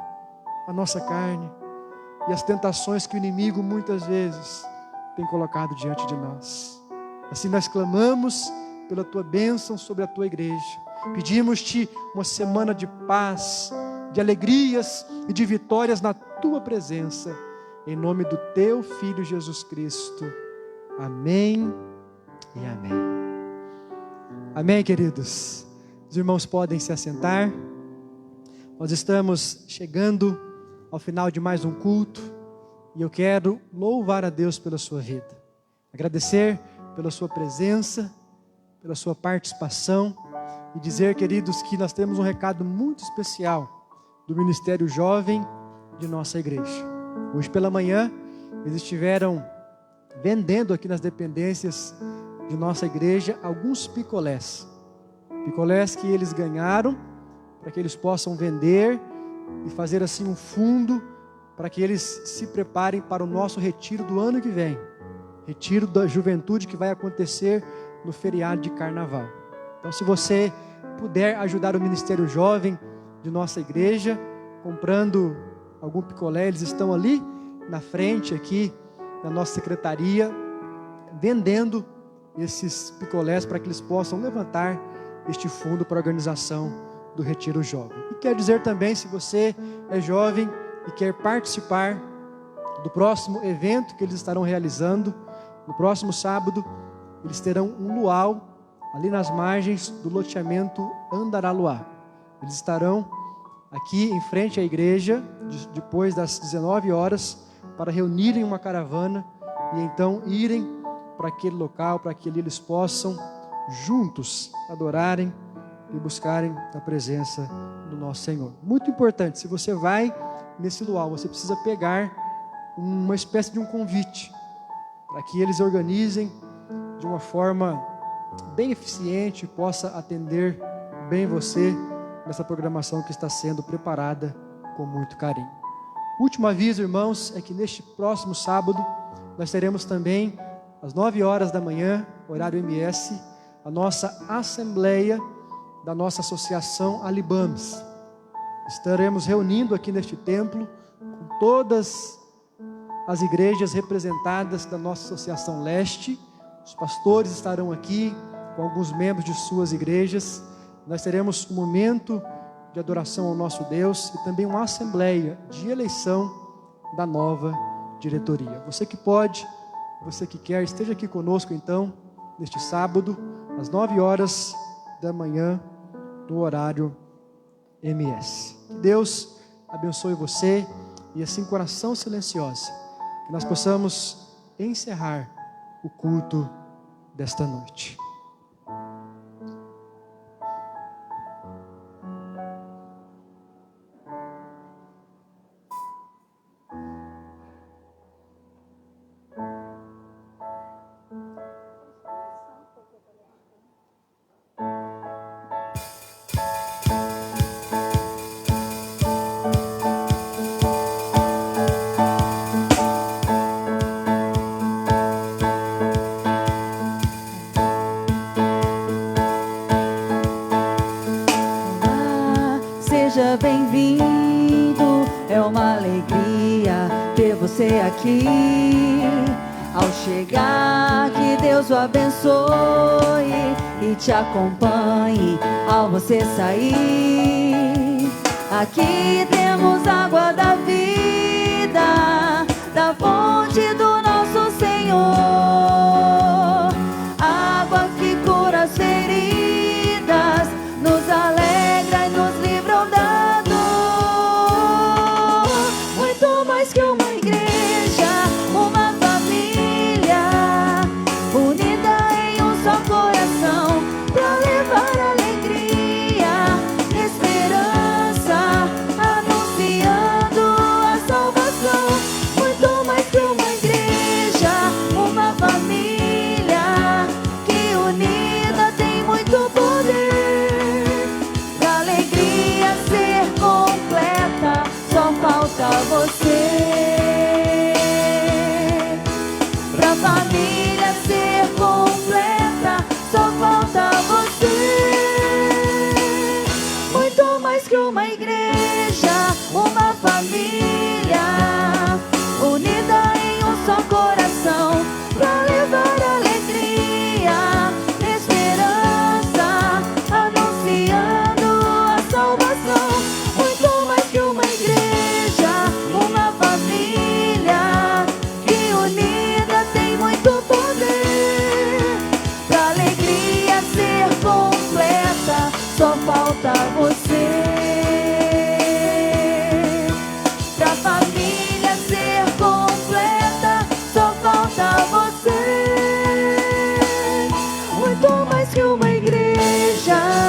a nossa carne e as tentações que o inimigo muitas vezes tem colocado diante de nós. Assim nós clamamos pela Tua bênção sobre a Tua igreja. Pedimos-Te uma semana de paz, de alegrias e de vitórias na Tua presença, em nome do Teu Filho Jesus Cristo. Amém e amém. Amém, queridos. Os irmãos podem se assentar. Nós estamos chegando ao final de mais um culto e eu quero louvar a Deus pela sua vida, agradecer pela sua presença, pela sua participação e dizer, queridos, que nós temos um recado muito especial do Ministério Jovem de nossa igreja. Hoje pela manhã eles estiveram vendendo aqui nas dependências de nossa igreja alguns picolés que eles ganharam para que eles possam vender e fazer assim um fundo para que eles se preparem para o nosso retiro do ano que vem, retiro da juventude que vai acontecer no feriado de carnaval. Então, se você puder ajudar o Ministério Jovem de nossa igreja comprando algum picolé, eles estão ali na frente aqui na nossa secretaria vendendo esses picolés para que eles possam levantar este fundo para a organização do Retiro Jovem. E quer dizer também, se você é jovem e quer participar do próximo evento que eles estarão realizando, no próximo sábado, eles terão um luau ali nas margens do loteamento Andaraluá. Eles estarão aqui em frente à igreja, depois das 19 horas, para reunirem uma caravana e então irem para aquele local, para que ali eles possam juntos adorarem e buscarem a presença do nosso Senhor. Muito importante, se você vai nesse luau, você precisa pegar uma espécie de um convite, para que eles organizem de uma forma bem eficiente, possa atender bem você nessa programação que está sendo preparada com muito carinho. Último aviso, irmãos, é que neste próximo sábado nós teremos também às 9 horas da manhã, horário MS, a nossa assembleia da nossa associação Alibames. Estaremos reunindo aqui neste templo com todas as igrejas representadas da nossa associação Leste. Os pastores estarão aqui com alguns membros de suas igrejas. Nós teremos um momento de adoração ao nosso Deus e também uma assembleia de eleição da nova diretoria. Você que pode, você que quer, esteja aqui conosco então, neste sábado, às 9 horas da manhã, no horário MS. Que Deus abençoe você e assim com oração silenciosa, que nós possamos encerrar o culto desta noite. Seja bem-vindo, é uma alegria ter você aqui. Ao chegar, que Deus o abençoe e te acompanhe ao você sair. Aqui temos água da vida, da fonte do nosso Senhor, água que cura as feridas, nos alegra e nos livra da dor. uma igreja, uma família, unida em um só coração, pra levar alegria, esperança, anunciando a salvação. Muito mais que uma igreja, uma família, que unida tem muito poder. Pra alegria ser completa, só falta você. Pra família ser completa, só falta você. Muito mais que uma igreja, uma família, unida em um só coração, pra levar alegria, esperança, anunciando a salvação. Muito mais que uma igreja, uma família, que unida tem muito poder. Pra alegria ser completa, só falta você. Pra família ser completa, só falta você. Muito mais que uma igreja.